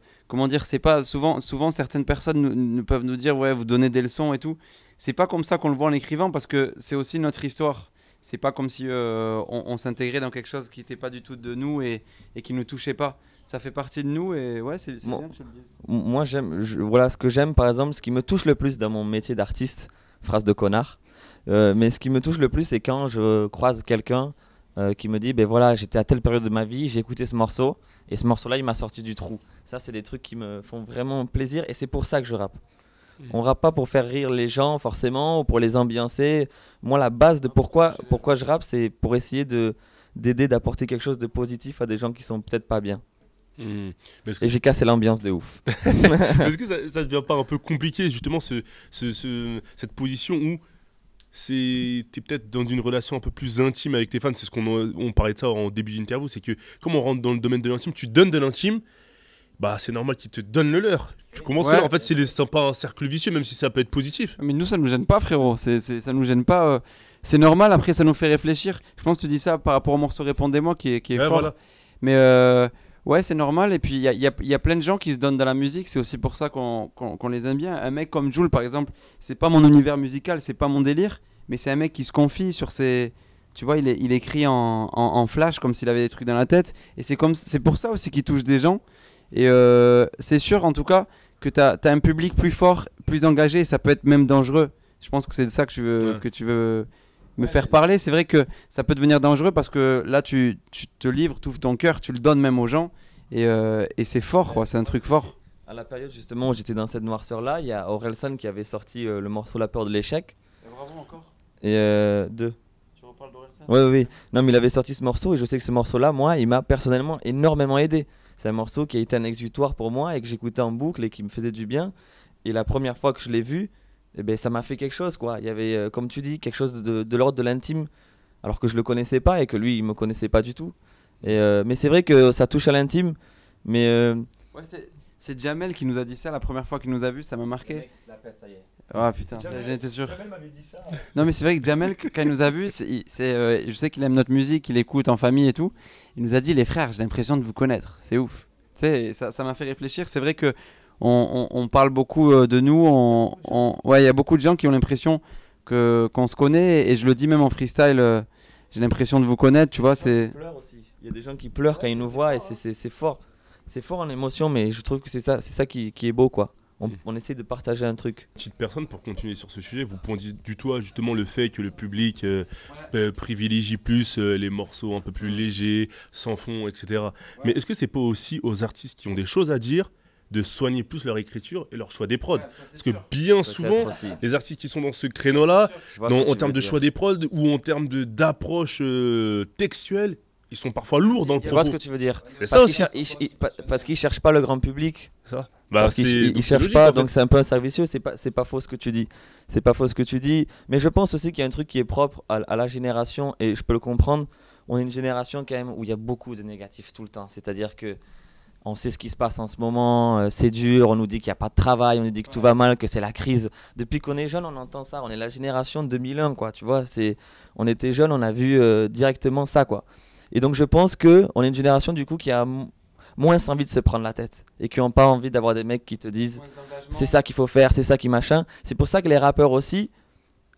c'est pas souvent certaines personnes nous peuvent nous dire ouais, vous donnez des leçons et tout. C'est pas comme ça qu'on le voit en écrivant parce que c'est aussi notre histoire. C'est pas comme si on s'intégrait dans quelque chose qui n'était pas du tout de nous et qui nous touchait pas. Ça fait partie de nous et ouais, c'est bien que je le dise. Moi, voilà ce que j'aime, par exemple, ce qui me touche le plus dans mon métier d'artiste, phrase de connard. Mais ce qui me touche le plus, c'est quand je croise quelqu'un qui me dit ben voilà, j'étais à telle période de ma vie, j'ai écouté ce morceau et ce morceau-là, il m'a sorti du trou. Ça, c'est des trucs qui me font vraiment plaisir et c'est pour ça que je rappe. On rappe pas pour faire rire les gens forcément ou pour les ambiancer. Moi, la base de pourquoi je rappe, c'est pour essayer d'aider, d'apporter quelque chose de positif à des gens qui sont peut-être pas bien. Et j'ai cassé l'ambiance de ouf. Est-ce que ça devient pas un peu compliqué justement cette position où t'es peut-être dans une relation un peu plus intime avec tes fans? C'est ce on parlait de ça en début d'interview, c'est que comme on rentre dans le domaine de l'intime, tu donnes de l'intime, bah c'est normal qu'ils te donnent le leur. Tu commences en fait, c'est pas un cercle vicieux, même si ça peut être positif. Mais nous, ça nous gêne pas, frérot. Ça nous gêne pas. c'est normal. Après, ça nous fait réfléchir. Je pense que tu dis ça par rapport au morceau Répondez-moi qui est fort. Voilà. Mais ouais, c'est normal. Et puis, il y a plein de gens qui se donnent dans la musique. C'est aussi pour ça qu'on les aime bien. Un mec comme Jul, par exemple, c'est pas mon univers musical, c'est pas mon délire. Mais c'est un mec qui se confie sur ses... Tu vois, il écrit en flash comme s'il avait des trucs dans la tête. Et c'est pour ça aussi qu'il touche des gens. Et c'est sûr, en tout cas, que tu as un public plus fort, plus engagé. Et ça peut être même dangereux. Je pense que c'est de ça que tu veux me faire parler. C'est vrai que ça peut devenir dangereux parce que là, tu te livres, tu ouvres ton cœur, tu le donnes même aux gens. Et c'est fort, quoi. C'est un truc fort. À la période justement où j'étais dans cette noirceur-là, il y a Orelsan qui avait sorti le morceau La peur de l'échec. Et bravo encore. Et deux. Tu reparles d'Orelsan ? Oui. Non, mais il avait sorti ce morceau et je sais que ce morceau-là, moi, il m'a personnellement énormément aidé. C'est un morceau qui a été un exutoire pour moi et que j'écoutais en boucle et qui me faisait du bien. Et la première fois que je l'ai vu, eh ben, ça m'a fait quelque chose, quoi. Il y avait, comme tu dis, quelque chose de l'ordre de l'intime, alors que je le connaissais pas et que lui, il me connaissait pas du tout. Mais c'est vrai que ça touche à l'intime. Mais ouais, c'est Jamel qui nous a dit ça la première fois qu'il nous a vus, ça m'a marqué. Ah putain, j'en étais sûr. Jamel m'avait dit ça. Non mais c'est vrai que Jamel, quand il nous a vus, je sais qu'il aime notre musique, il écoute en famille et tout. Il nous a dit, les frères, j'ai l'impression de vous connaître, c'est ouf. Tu sais, ça m'a fait réfléchir. C'est vrai que on parle beaucoup de nous. Ouais, il y a beaucoup de gens qui ont l'impression qu'on se connaît. Et je le dis même en freestyle, j'ai l'impression de vous connaître, tu vois. Il y a des gens qui pleurent quand ils nous voient et c'est fort. C'est fort en émotion, mais je trouve que c'est ça qui est beau, quoi. On essaie de partager un truc. Petite personne, pour continuer sur ce sujet, vous pointez du doigt justement le fait que le public privilégie plus les morceaux un peu plus légers, sans fond, etc. Ouais. Mais est-ce que c'est pas aussi aux artistes qui ont des choses à dire de soigner plus leur écriture et leur choix des prods? Parce que bien souvent, les artistes qui sont dans ce créneau-là, en termes de choix des prods ou en termes d'approche textuelle, ils sont parfois lourds dans le propos. Je vois ce que tu veux dire. Parce qu'ils cherchent pas le grand public. Ça. Parce qu'ils cherchent logique, pas, en fait. Donc c'est un peu un cercle vicieux. C'est pas faux ce que tu dis. C'est pas faux ce que tu dis. Mais je pense aussi qu'il y a un truc qui est propre à la génération et je peux le comprendre. On est une génération quand même où il y a beaucoup de négatifs tout le temps. C'est-à-dire que on sait ce qui se passe en ce moment. C'est dur. On nous dit qu'il n'y a pas de travail. On nous dit que tout va mal, que c'est la crise. Depuis qu'on est jeune, on entend ça. On est la génération de 2001, quoi. Tu vois. On était jeunes, on a vu directement ça, quoi. Et donc je pense qu'on est une génération du coup qui a moins envie de se prendre la tête et qui n'ont pas envie d'avoir des mecs qui te disent c'est ça qu'il faut faire, c'est ça qui machin. C'est pour ça que les rappeurs aussi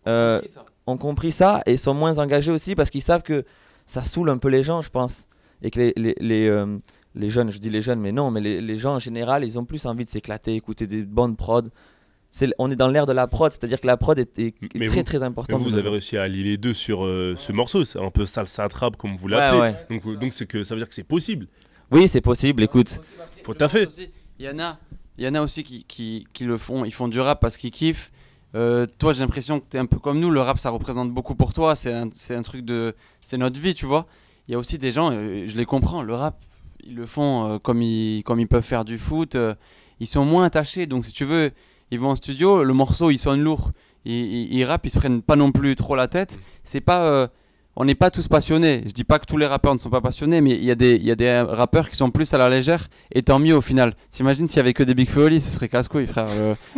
ont compris ça et sont moins engagés aussi parce qu'ils savent que ça saoule un peu les gens, je pense. Et que les jeunes, je dis les jeunes mais non, mais les gens en général ils ont plus envie de s'éclater, écouter des bonnes prods. On est dans l'ère de la prod, c'est-à-dire que la prod est très importante. Vous avez réussi à allier les deux sur ce morceau, c'est un peu salsa trap comme vous l'appelez. Ouais. Donc c'est que ça veut dire que c'est possible. Oui, c'est possible, écoute. Faut taffer. Il y en a aussi qui le font, ils font du rap parce qu'ils kiffent. Toi, j'ai l'impression que tu es un peu comme nous, le rap ça représente beaucoup pour toi, c'est un truc c'est notre vie, tu vois. Il y a aussi des gens, je les comprends, le rap, ils le font comme ils peuvent faire du foot, ils sont moins attachés, donc si tu veux. Ils vont en studio, le morceau il sonne lourd, ils rappent, ils se prennent pas non plus trop la tête. C'est pas, on n'est pas tous passionnés. Je dis pas que tous les rappeurs ne sont pas passionnés, mais il y a des rappeurs qui sont plus à la légère et tant mieux au final. T'imagines s'il y avait que des Big Flo et Oli, ce serait casse-couille, frère.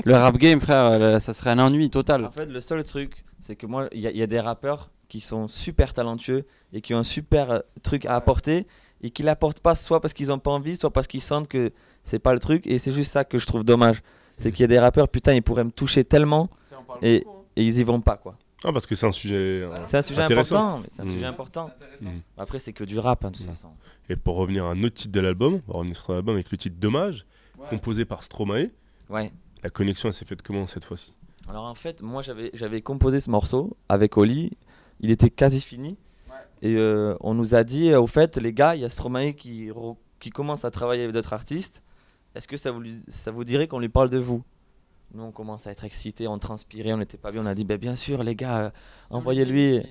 Le rap game, frère, ça serait un ennui total. En fait, le seul truc, c'est que moi, il y a des rappeurs qui sont super talentueux et qui ont un super truc à apporter et qui l'apportent pas soit parce qu'ils n'ont pas envie, soit parce qu'ils sentent que c'est pas le truc. Et c'est juste ça que je trouve dommage. C'est qu'il y a des rappeurs, putain, ils pourraient me toucher tellement et ils y vont pas, quoi. Ah, parce que c'est un sujet important, mais c'est un sujet important. Après, c'est que du rap, hein, de toute façon. Et pour revenir à un autre titre de l'album, on va revenir sur l'album avec le titre Dommage, composé par Stromae. Ouais. La connexion, elle s'est faite comment cette fois-ci? Alors en fait, moi, j'avais composé ce morceau avec Oli. Il était quasi fini. Et on nous a dit, au fait, les gars, il y a Stromae qui commence à travailler avec d'autres artistes. Est-ce que ça vous dirait qu'on lui parle de vous? Nous, on commence à être excités, on transpirait, on n'était pas bien. On a dit, bien sûr, les gars, envoyez-lui.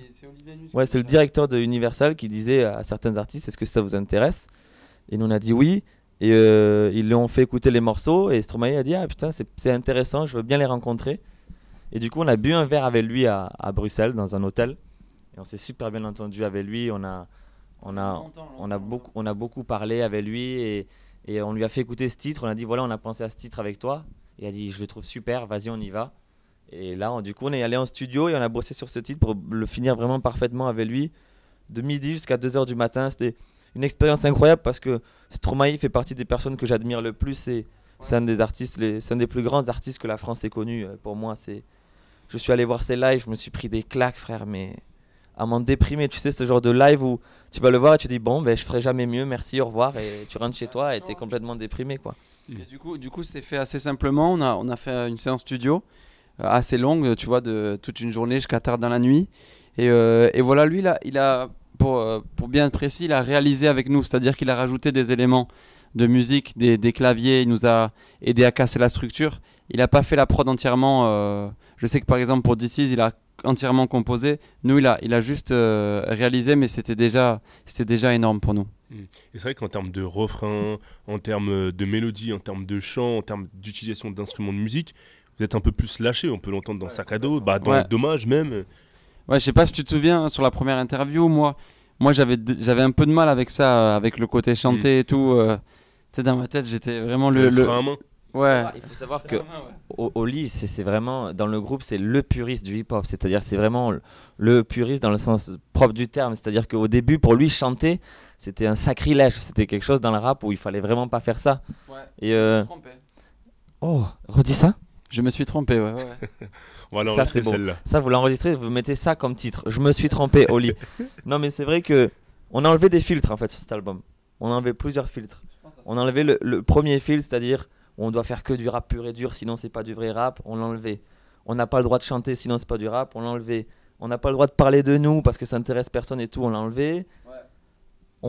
C'est le directeur de Universal qui disait à certains artistes, est-ce que ça vous intéresse? Et nous, on a dit oui. Et ils lui ont fait écouter les morceaux. Et Stromae a dit, ah putain, c'est intéressant, je veux bien les rencontrer. Et du coup, on a bu un verre avec lui à Bruxelles, dans un hôtel. Et on s'est super bien entendu avec lui. On a beaucoup parlé avec lui. Et on lui a fait écouter ce titre, on a dit voilà, on a pensé à ce titre avec toi. Il a dit je le trouve super, vas-y on y va. Et là, du coup, on est allé en studio et on a bossé sur ce titre pour le finir vraiment parfaitement avec lui. De midi jusqu'à 2h du matin, c'était une expérience incroyable parce que Stromae fait partie des personnes que j'admire le plus. C'est un des artistes, c'est un des plus grands artistes que la France ait connu. Pour moi, je suis allé voir ses lives, je me suis pris des claques, frère, mais à m'en déprimer. Tu sais, ce genre de live où tu vas le voir et tu dis bon, ben je ferai jamais mieux, merci, au revoir, et tu rentres chez toi et t'es complètement déprimé, quoi. Et du coup, c'est fait assez simplement. On a fait une séance studio assez longue, tu vois, de toute une journée jusqu'à tard dans la nuit. Et voilà, lui, là, pour bien être précis, il a réalisé avec nous, c'est-à-dire qu'il a rajouté des éléments de musique, des claviers, il nous a aidé à casser la structure. Il n'a pas fait la prod entièrement. Je sais que par exemple pour This Is, il a entièrement composé. Nous, il a juste réalisé, mais c'était déjà énorme pour nous. Et c'est vrai qu'en termes de refrain, en termes de mélodie, en termes de chant, en termes d'utilisation d'instruments de musique, vous êtes un peu plus lâché. On peut l'entendre dans Sac à dos, dans Dommage même. Ouais, je sais pas si tu te souviens, sur la première interview, moi j'avais un peu de mal avec ça, avec le côté chanté et tout. Tu sais, dans ma tête, j'étais vraiment le frein à main. Ouais. Il faut savoir que Oli, c'est vraiment dans le groupe, c'est le puriste du hip-hop. C'est-à-dire, c'est vraiment le puriste dans le sens propre du terme. C'est-à-dire qu'au début, pour lui, chanter, c'était un sacrilège. C'était quelque chose dans le rap où il fallait vraiment pas faire ça. Ouais. Et je me suis trompé. Oh, redis ça. Je me suis trompé, ouais. Ça, c'est bon. Ça, vous l'enregistrez, vous mettez ça comme titre. Je me suis trompé, Oli. Non, mais c'est vrai que on a enlevé des filtres en fait sur cet album. On a enlevé plusieurs filtres. On a enlevé le premier filtre, c'est-à-dire on doit faire que du rap pur et dur, sinon c'est pas du vrai rap. On l'a enlevé. On n'a pas le droit de chanter, sinon c'est pas du rap. On l'a enlevé. On n'a pas le droit de parler de nous parce que ça intéresse personne et tout. On l'a enlevé.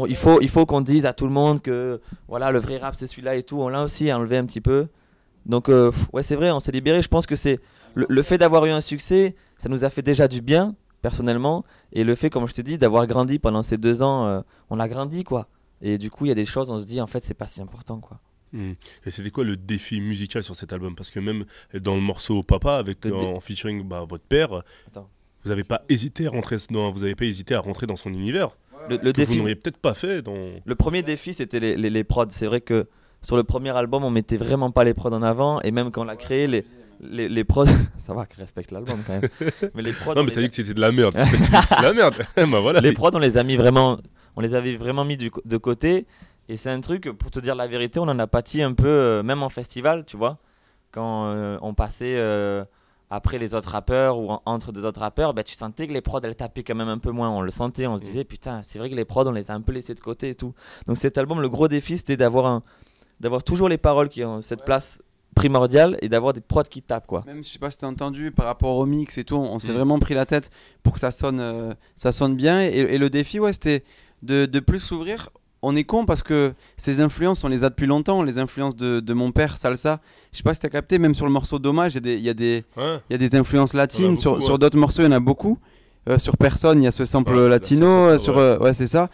Il faut qu'on dise à tout le monde que voilà, le vrai rap c'est celui-là et tout. On l'a aussi enlevé un petit peu. Donc ouais, c'est vrai, on s'est libéré. Je pense que c'est le fait d'avoir eu un succès, ça nous a fait déjà du bien personnellement, et le fait, comme je t'ai dit, d'avoir grandi pendant ces 2 ans, on a grandi quoi. Et du coup, il y a des choses, on se dit en fait, c'est pas si important quoi. Et c'était quoi le défi musical sur cet album? Parce que même dans le morceau Papa, en featuring votre père, vous n'avez pas hésité à rentrer dans son univers. Le défi, vous n'auriez peut-être pas fait dans... Le premier défi, c'était les prods. C'est vrai que sur le premier album, on mettait vraiment pas les prods en avant, et même quand on l'a créé, les prods, ça va, respecte l'album quand même. Mais les prods, non, mais t'as dit que c'était de la merde. C'est de la merde. Bah, voilà. Les prods, on les avait vraiment mis de côté. Et c'est un truc, pour te dire la vérité, on en a pâti un peu, même en festival, tu vois. Quand on passait après les autres rappeurs ou entre 2 autres rappeurs, tu sentais que les prods, elles tapaient quand même un peu moins. On le sentait, on se disait, putain, c'est vrai que les prods, on les a un peu laissés de côté et tout. Donc cet album, le gros défi, c'était d'avoir toujours les paroles qui ont cette place primordiale et d'avoir des prods qui tapent quoi. Même je sais pas si t'as entendu par rapport au mix et tout, on s'est vraiment pris la tête pour que ça sonne bien, et le défi c'était de plus s'ouvrir. On est con parce que ces influences on les a depuis longtemps, les influences de mon père salsa. Je sais pas si t'as capté, même sur le morceau Dommage il y a des influences latines, sur d'autres morceaux il y en a beaucoup. Sur Personne il y a ce sample latino, c'est ça.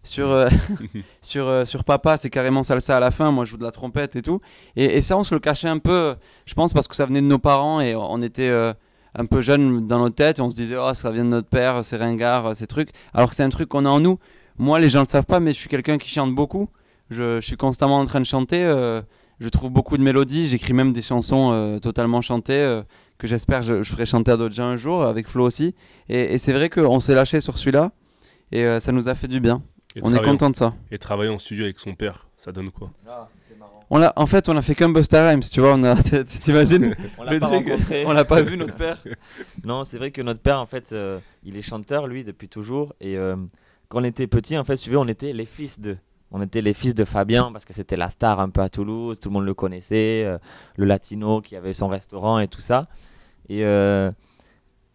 Sur Papa, c'est carrément salsa à la fin. Moi, je joue de la trompette et tout. Et ça, on se le cachait un peu, je pense, parce que ça venait de nos parents et on était un peu jeunes dans notre tête. Et on se disait, oh, ça vient de notre père, c'est ringard, ces trucs. Alors que c'est un truc qu'on a en nous. Moi, les gens ne le savent pas, mais je suis quelqu'un qui chante beaucoup. Je suis constamment en train de chanter. Je trouve beaucoup de mélodies. J'écris même des chansons totalement chantées que j'espère je ferai chanter à d'autres gens un jour, avec Flo aussi. Et c'est vrai qu'on s'est lâché sur celui-là. Et ça nous a fait du bien. On est content de ça. Et travailler en studio avec son père, ça donne quoi? C'était marrant. En fait, on a fait qu'un Busta Rhymes, tu vois. T'imagines? On l'a pas rencontré. On l'a pas vu, notre père. Non, c'est vrai que notre père, en fait, il est chanteur, lui, depuis toujours. Et quand on était petit, en fait, tu veux, on était les fils de. On était les fils de Fabien parce que c'était la star un peu à Toulouse. Tout le monde le connaissait. Le latino qui avait son restaurant et tout ça. Et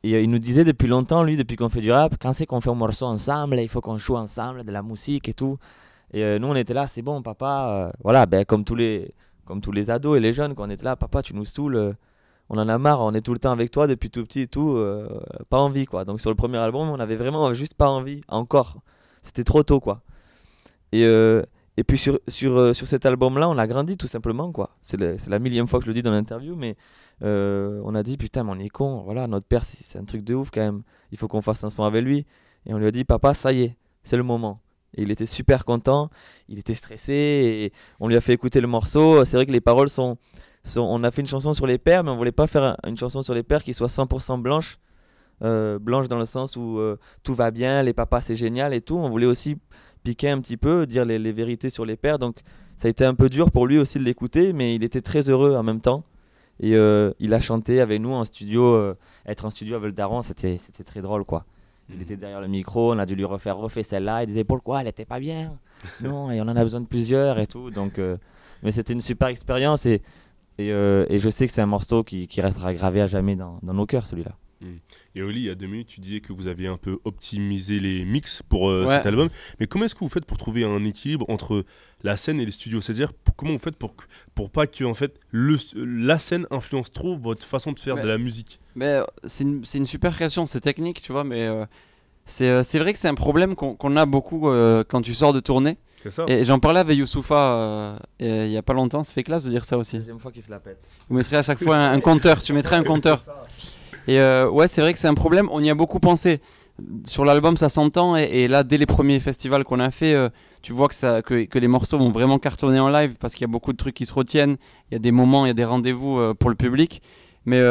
il nous disait depuis longtemps, lui, depuis qu'on fait du rap, quand c'est qu'on fait un morceau ensemble, il faut qu'on joue ensemble, de la musique et tout. Et nous, on était là, c'est bon, papa. Voilà, comme tous les ados et les jeunes, quand on était là, papa, tu nous saoules. On en a marre, on est tout le temps avec toi depuis tout petit et tout. Pas envie, quoi. Donc sur le premier album, on avait vraiment juste pas envie, encore. C'était trop tôt, quoi. Et puis sur cet album-là, on a grandi tout simplement, quoi. C'est la 1000e fois que je le dis dans l'interview, mais on a dit putain, mais on est con, voilà, notre père c'est un truc de ouf quand même, il faut qu'on fasse un son avec lui. Et on lui a dit papa, ça y est, c'est le moment. Et il était super content, il était stressé, et on lui a fait écouter le morceau. C'est vrai que les paroles sont on a fait une chanson sur les pères, mais on voulait pas faire une chanson sur les pères qui soit 100% blanche. Blanche dans le sens où tout va bien, les papas c'est génial et tout. On voulait aussi piquer un petit peu, dire les vérités sur les pères. Donc ça a été un peu dur pour lui aussi de l'écouter, mais il était très heureux en même temps. Et il a chanté avec nous en studio. Être en studio avec le daron, c'était très drôle, quoi. Il était derrière le micro, on a dû lui refaire celle-là. Il disait pourquoi elle était pas bien. Non, et on en a besoin de plusieurs et tout. Donc, mais c'était une super expérience et je sais que c'est un morceau qui restera gravé à jamais dans nos cœurs, celui-là. Et Oli, il y a 2 minutes, tu disais que vous aviez un peu optimisé les mix pour cet album. Mais comment est-ce que vous faites pour trouver un équilibre entre la scène et les studios? C'est-à-dire, comment vous faites pour pas que en fait, la scène influence trop votre façon de faire de la musique? Mais c'est une super question, c'est technique, tu vois, mais c'est vrai que c'est un problème qu'on a beaucoup quand tu sors de tournée. C'est ça. Et j'en parlais avec Youssoupha il y a pas longtemps, ça fait classe de dire ça aussi. Deuxième fois qu'il se la pète. Vous mettrez à chaque fois un compteur, tu mettrais un compteur. Et ouais, c'est vrai que c'est un problème, on y a beaucoup pensé. Sur l'album, ça s'entend, et là, dès les premiers festivals qu'on a fait, tu vois que les morceaux vont vraiment cartonner en live parce qu'il y a beaucoup de trucs qui se retiennent, il y a des moments, il y a des rendez-vous pour le public. Mais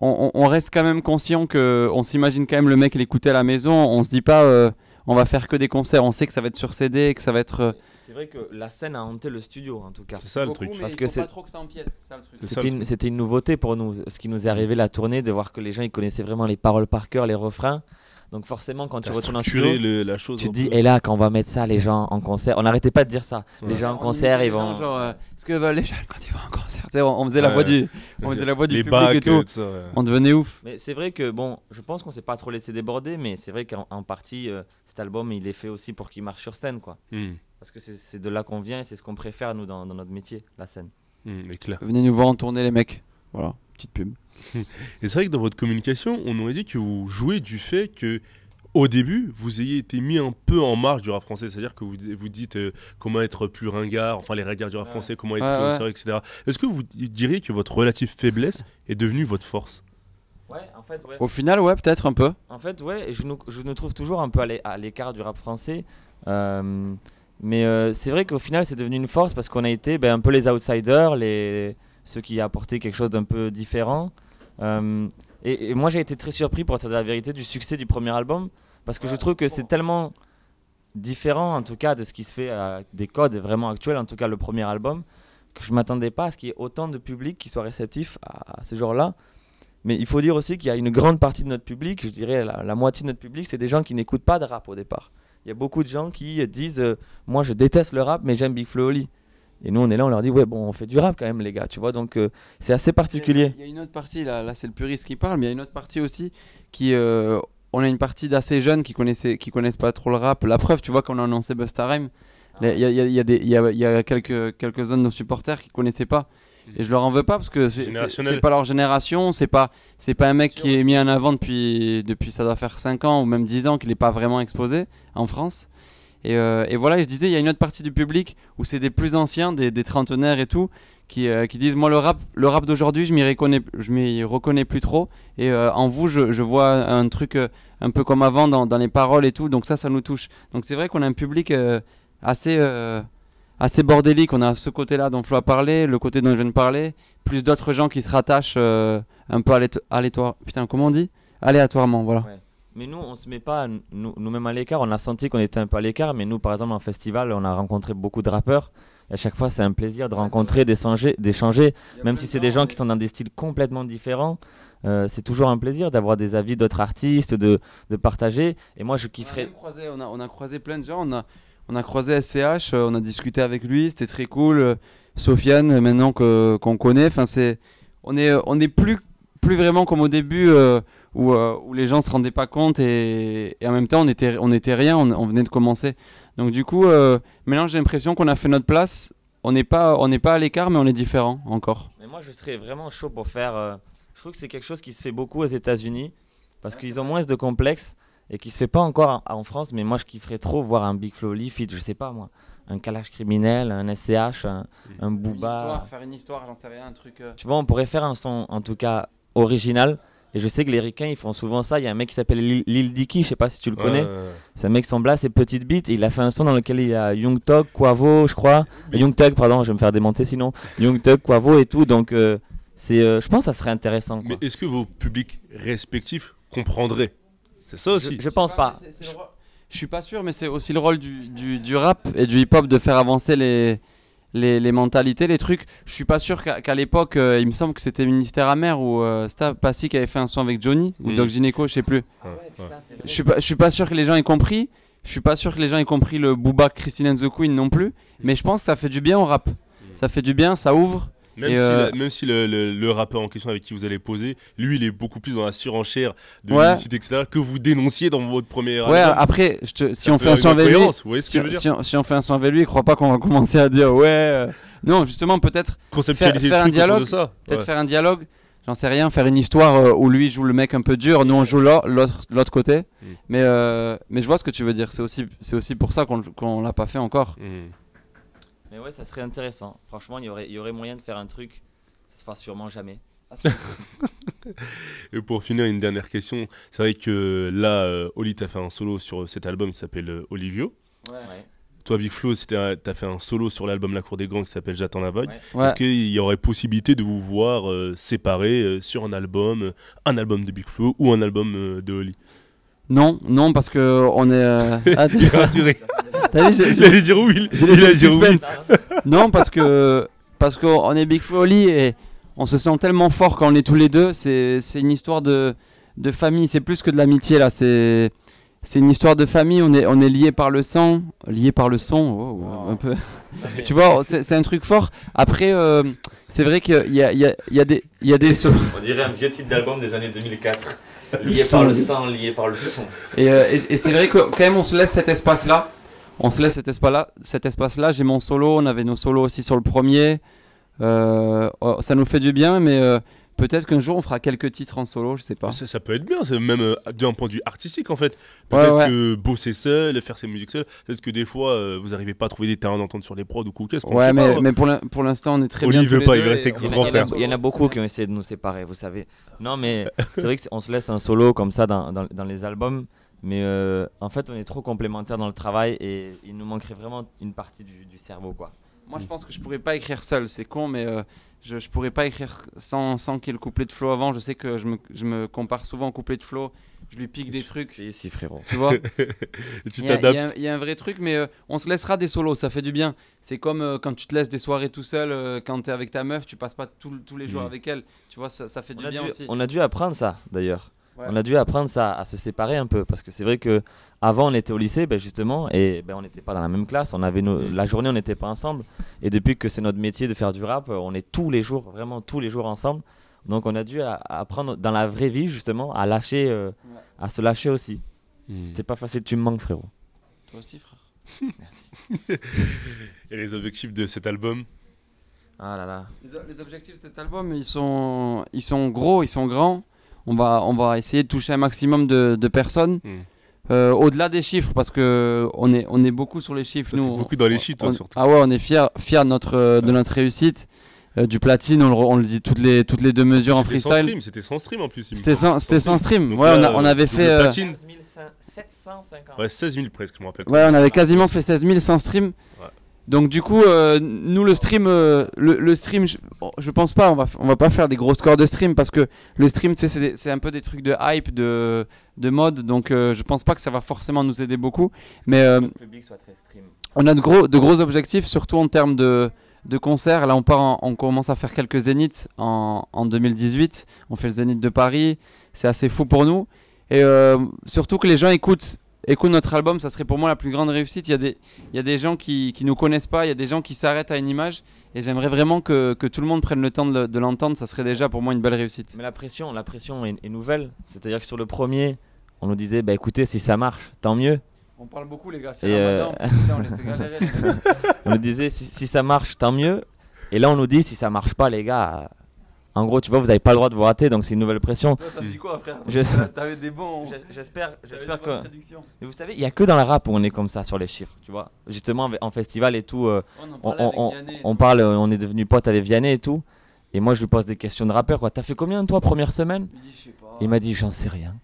on reste quand même conscient qu'on s'imagine quand même le mec l'écouter à la maison, on se dit pas on va faire que des concerts, on sait que ça va être sur CD, que ça va être... C'est vrai que la scène a hanté le studio en tout cas. C'est ça le truc. Parce que c'est pas trop que ça empiète, c'est ça le truc. C'était une nouveauté pour nous, ce qui nous est arrivé la tournée, de voir que les gens ils connaissaient vraiment les paroles par cœur, les refrains. Donc forcément quand tu retournes en studio, la chose tu te dis et là quand on va mettre ça les gens en concert, on n'arrêtait pas de dire ça. Les gens en concert ils vont genre ce que veulent les jeunes quand ils vont en concert. On faisait la voix du public bacs, et tout. ça, On devenait ouf. Mais c'est vrai que bon, je pense qu'on s'est pas trop laissé déborder, mais c'est vrai qu'en partie cet album il est fait aussi pour qu'il marche sur scène, quoi. Parce que c'est de là qu'on vient et c'est ce qu'on préfère nous dans notre métier, la scène. Clair. Venez nous voir en tournée les mecs. Voilà, petite pub. Et c'est vrai que dans votre communication, on aurait dit que vous jouez du fait que au début, vous ayez été mis un peu en marge du rap français, c'est-à-dire que vous dites comment être plus ringard, enfin les ringards du rap français, comment être plus sérieux, etc. Est-ce que vous diriez que votre relative faiblesse est devenue votre force? Ouais, en fait, ouais. Au final, ouais, peut-être un peu. En fait, ouais, je nous trouve toujours un peu à l'écart du rap français. Mais c'est vrai qu'au final, c'est devenu une force parce qu'on a été un peu les outsiders, ceux qui apportaient quelque chose d'un peu différent. Et moi, j'ai été très surpris, pour dire la vérité, du succès du premier album. Parce que je trouve que c'est tellement différent, en tout cas, de ce qui se fait des codes vraiment actuels, en tout cas le premier album, que je ne m'attendais pas à ce qu'il y ait autant de public qui soit réceptif à ce genre-là. Mais il faut dire aussi qu'il y a une grande partie de notre public, je dirais la moitié de notre public, c'est des gens qui n'écoutent pas de rap au départ. Il y a beaucoup de gens qui disent moi je déteste le rap mais j'aime Big Flo et Oli. Et nous on est là, on leur dit ouais bon on fait du rap quand même les gars, tu vois, donc c'est assez particulier. Il y a une autre partie, là c'est le puriste qui parle, mais il y a une autre partie aussi qui... on a une partie d'assez jeunes qui connaissent pas trop le rap. La preuve, tu vois, quand on a annoncé Busta Rhymes, il y a quelques-uns de nos supporters qui connaissaient pas. Et je leur en veux pas parce que c'est pas leur génération, c'est pas un mec qui est mis en avant depuis ça doit faire 5 ans ou même 10 ans qu'il est pas vraiment exposé en France. Et voilà, et je disais, il y a une autre partie du public où c'est des plus anciens, des trentenaires et tout, qui disent moi le rap d'aujourd'hui je m'y reconnais plus trop, et en vous je vois un truc un peu comme avant dans les paroles et tout, donc ça nous touche. Donc c'est vrai qu'on a un public assez bordélique. On a ce côté-là dont Flo a parlé, le côté dont je viens de parler, plus d'autres gens qui se rattachent un peu aléatoirement, voilà. Ouais. Mais nous, on se met pas nous-mêmes à l'écart. On a senti qu'on était un peu à l'écart, mais nous, par exemple, en festival, on a rencontré beaucoup de rappeurs. Et à chaque fois, c'est un plaisir de rencontrer, d'échanger, même si c'est des gens qui sont dans des styles complètement différents. C'est toujours un plaisir d'avoir des avis d'autres artistes, de partager. Et moi, je kifferais. On a croisé plein de gens. On a croisé SCH, on a discuté avec lui, c'était très cool. Sofiane, maintenant qu'on connaît, enfin on est plus vraiment comme au début où les gens se rendaient pas compte, et en même temps on était rien, on venait de commencer. Donc du coup, maintenant j'ai l'impression qu'on a fait notre place. On n'est pas à l'écart, mais on est différent encore. Mais moi, je serais vraiment chaud pour faire. Je trouve que c'est quelque chose qui se fait beaucoup aux États-Unis parce qu'ils ont moins de complexes et qui se fait pas encore en France. Mais moi, je kifferais trop voir un Big Flo feat, je sais pas moi, un Kalash Criminel, un SCH, un Booba. Faire une histoire, j'en sais rien, un truc. Tu vois, on pourrait faire un son en tout cas original Et je sais que les ricains ils font souvent ça. Il y a un mec qui s'appelle Lil Dicky, je sais pas si tu le connais. C'est un mec sans blase et petite bite. Et il a fait un son dans lequel il y a Young Thug, Quavo, je crois. Young Thug, pardon, je vais me faire démonter sinon. Young Thug, Quavo et tout. Donc je pense que ça serait intéressant. Quoi. Mais est-ce que vos publics respectifs comprendraient? C'est ça aussi. Je pense pas. Je suis pas sûr, mais c'est aussi le rôle du rap et du hip-hop de faire avancer les mentalités, les trucs. Je suis pas sûr qu'à l'époque, il me semble que c'était Ministère Amer ou c'était Passy qui avait fait un son avec Johnny ou Doc Gynéco, je sais plus. Je suis pas sûr que les gens aient compris. Je suis pas sûr que les gens aient compris le Booba Christine and the Queen non plus. Mais je pense que ça fait du bien au rap. Ça fait du bien, ça ouvre. Même si le rappeur en question avec qui vous allez poser, lui, il est beaucoup plus dans la surenchère de l'illicite, etc., que vous dénonciez dans votre premier album. Ouais, après, si on fait un son avec lui, si on fait un son avec lui, crois pas qu'on va commencer à dire non, justement, peut-être faire un dialogue. Peut-être faire un dialogue. J'en sais rien, faire une histoire où lui joue le mec un peu dur, nous on joue l'autre côté. Mais je vois ce que tu veux dire. C'est aussi pour ça qu'on l'a pas fait encore. Mais ouais, ça serait intéressant. Franchement, il y aurait moyen de faire un truc. Ça se fera sûrement jamais. Et pour finir, une dernière question. C'est vrai que là, Oli, t'as fait un solo sur cet album qui s'appelle Olivio. Ouais. Toi, Big Flo, t'as fait un solo sur l'album La Cour des Grands qui s'appelle J'attends la vague. Ouais. Est-ce qu'il y aurait possibilité de vous voir séparés sur un album de Big Flo ou un album de Oli? Non, parce que on est. Il est rassuré. Il allait dire oui. Il allait dire oui. Non, parce qu'on est Big Flo Oli et on se sent tellement fort quand on est tous les deux. C'est une histoire de famille. C'est plus que de l'amitié là. C'est une histoire de famille. On est liés par le sang, liés par le son. Un peu. Tu vois, c'est un truc fort. Après, c'est vrai qu'il y a des sauts. On dirait un vieux titre d'album des années 2004. Lié par le sang, lié par le son. Et c'est vrai que quand même on se laisse cet espace-là. Cet espace-là. J'ai mon solo, on avait nos solos aussi sur le premier. Ça nous fait du bien, mais peut-être qu'un jour on fera quelques titres en solo, je sais pas. Ça peut être bien, même d'un point de vue artistique en fait. Peut-être que bosser seul, faire ses musiques seul, peut-être que des fois vous n'arrivez pas à trouver des terrains d'entente sur les prods ou qu'est-ce qu'on fait pas. Mais pour l'instant on est très bien. Oli veut pas, il veut rester grand frère. Il y en a beaucoup qui ont essayé de nous séparer, vous savez. Non, mais c'est vrai qu'on se laisse un solo comme ça dans les albums. Mais en fait, on est trop complémentaires dans le travail et il nous manquerait vraiment une partie du cerveau, quoi. Moi, je pense que je pourrais pas écrire seul, c'est con, mais je pourrais pas écrire sans qu'il y ait le couplet de Flo avant. Je sais que je me compare souvent au couplet de Flo, je lui pique des trucs. Si, frérot. Tu vois. Tu t'adaptes. Il y a un vrai truc, mais on se laissera des solos, ça fait du bien. C'est comme quand tu te laisses des soirées tout seul, quand tu es avec ta meuf, tu passes pas tous les jours avec elle. Tu vois, ça fait du bien aussi. On a dû apprendre ça, d'ailleurs. Ouais. On a dû apprendre ça, à se séparer un peu, parce que c'est vrai que avant on était au lycée, justement, et on n'était pas dans la même classe, on avait la journée on n'était pas ensemble, et depuis que c'est notre métier de faire du rap, on est tous les jours, vraiment tous les jours ensemble, donc on a dû apprendre dans la vraie vie justement à lâcher, à se lâcher aussi. C'était pas facile, tu me manques frérot. Toi aussi frère. Merci. Et les objectifs de cet album? Ah là là. Les objectifs de cet album, ils sont gros, ils sont grands. On va essayer de toucher un maximum de personnes. Au-delà des chiffres, parce qu'on est beaucoup sur les chiffres. Toi, nous, beaucoup dans les chiffres, toi, surtout. Ah ouais, on est fiers de notre réussite. Du platine, on le dit toutes les 2 mesures en freestyle. C'était sans stream en plus. C'était sans stream. Donc ouais, on avait fait. 750. Ouais, 16 000 presque, je me rappelle. Ouais, on avait quasiment fait 16 000 sans stream. Ouais. Donc du coup, nous le stream, le stream, je pense pas, on va pas faire des gros scores de stream parce que le stream, c'est un peu des trucs de hype, de mode, donc je pense pas que ça va forcément nous aider beaucoup. Mais le public soit très stream. On a de gros objectifs, surtout en termes de concerts. Là, on commence à faire quelques zéniths en 2018. On fait le zénith de Paris, c'est assez fou pour nous. Et surtout que les gens écoutent notre album, ça serait pour moi la plus grande réussite. Il y a des gens qui nous connaissent pas, il y a des gens qui s'arrêtent à une image et j'aimerais vraiment que tout le monde prenne le temps de l'entendre, ça serait déjà pour moi une belle réussite. Mais la pression est nouvelle, c'est-à-dire que sur le premier, on nous disait écoutez, si ça marche, tant mieux. On parle beaucoup les gars, c'est Ramadan, putain, on les fait galérer. On nous disait si ça marche, tant mieux. Et là on nous dit si ça marche pas les gars. En gros, tu vois, vous n'avez pas le droit de vous rater, donc c'est une nouvelle pression. Toi, t'as dit quoi, frère? T'avais des bons. J'espère que. Mais vous savez, il n'y a que dans la rap où on est comme ça sur les chiffres, tu vois. Justement, en festival et tout, on parle, on est devenu potes avec Vianney et tout. Et moi, je lui pose des questions de rappeur, quoi. T'as fait combien, toi, première semaine? Il dit, je sais pas. Il m'a dit, j'en sais rien.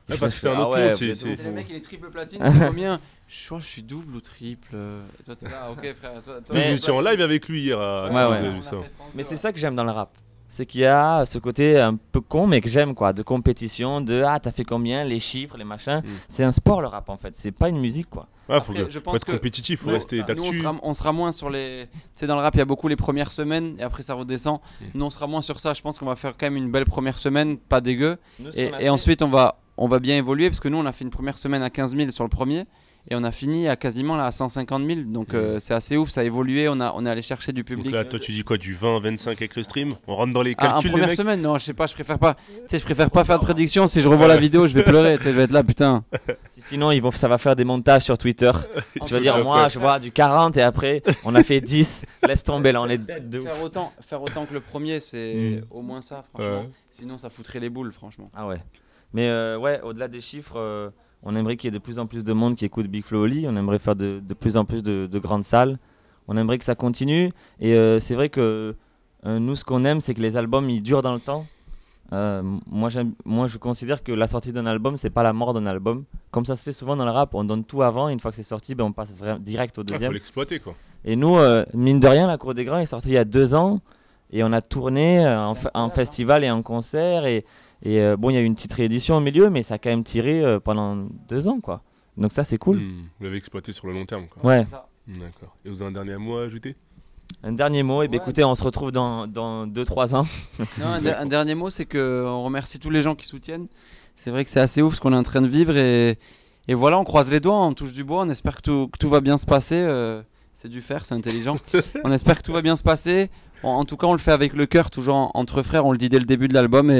Ouais, parce que c'est un autre monde. Le mec, il est triple platine, c'est combien? Je crois que je suis double ou triple. Et toi, t'es là, ok, frère. Toi, J'étais en live avec lui hier à Toulouse. Mais c'est ça que j'aime dans le rap. C'est qu'il y a ce côté un peu con, mais que j'aime, quoi. De compétition, de t'as fait combien, les chiffres, les machins. C'est un sport, le rap, en fait. C'est pas une musique, quoi. Ouais, faut être compétitif, faut rester d'actu. Nous, on sera moins sur les. Tu sais, dans le rap, il y a beaucoup les premières semaines et après ça redescend. Nous, on sera moins sur ça. Je pense qu'on va faire quand même une belle première semaine, pas dégueu. Et ensuite, on va bien évoluer parce que nous, on a fait une première semaine à 15 000 sur le premier. Et on a fini à quasiment là, à 150 000. Donc c'est assez ouf, ça a évolué. On est allé chercher du public. Donc là, toi, tu dis quoi, du 20-25 avec le stream? On rentre dans les calculs. En première semaine, non, je sais pas, je préfère pas. Tu sais, je préfère pas faire de prédiction. Si je revois la vidéo, je vais pleurer. Tu sais, je vais être là, putain. Sinon, ça va faire des montages sur Twitter. Tu vas dire, moi, je vois du 40 et après, on a fait 10. Laisse tomber, là, on est dead de ouf. Faire autant que le premier, c'est au moins ça, franchement. Sinon, ça foutrait les boules, franchement. Ah ouais. Mais ouais, au-delà des chiffres. On aimerait qu'il y ait de plus en plus de monde qui écoute Big Flo Oli. On aimerait faire de plus en plus de grandes salles. On aimerait que ça continue. Et c'est vrai que nous, ce qu'on aime, c'est que les albums, ils durent dans le temps. Moi, je considère que la sortie d'un album, c'est pas la mort d'un album. Comme ça se fait souvent dans le rap, on donne tout avant. Et une fois que c'est sorti, on passe direct au deuxième. Il faut l'exploiter, quoi. Et nous, mine de rien, La Cour des Grands est sorti il y a 2 ans. Et on a tourné en festival et en concert. Et bon, il y a eu une petite réédition au milieu, mais ça a quand même tiré pendant 2 ans, quoi. Donc ça, c'est cool. Vous l'avez exploité sur le long terme, quoi. Ouais. D'accord. Et vous avez un dernier mot à ajouter? Un dernier mot, écoutez, on se retrouve dans 2-3 ans. Non, un dernier mot, c'est qu'on remercie tous les gens qui soutiennent. C'est vrai que c'est assez ouf ce qu'on est en train de vivre. Et voilà, on croise les doigts, on touche du bois, on espère que tout va bien se passer. C'est du fer, c'est intelligent. On espère que tout va bien se passer. En tout cas, on le fait avec le cœur, toujours entre frères. On le dit dès le début de l'album.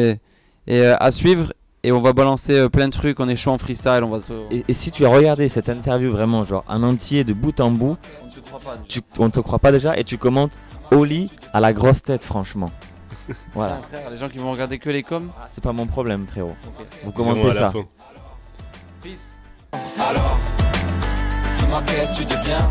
Et à suivre, et on va balancer plein de trucs, on est chaud en freestyle, on va et si tu as regardé cette interview vraiment genre en entier de bout en bout, on te croit pas déjà et tu commentes Oli à la grosse tête, franchement. Voilà. Putain, frère, les gens qui vont regarder que les coms, c'est pas mon problème, frérot. Okay. Vous commentez ça. Peace. Alors, dis-moi qu'est-ce que tu deviens?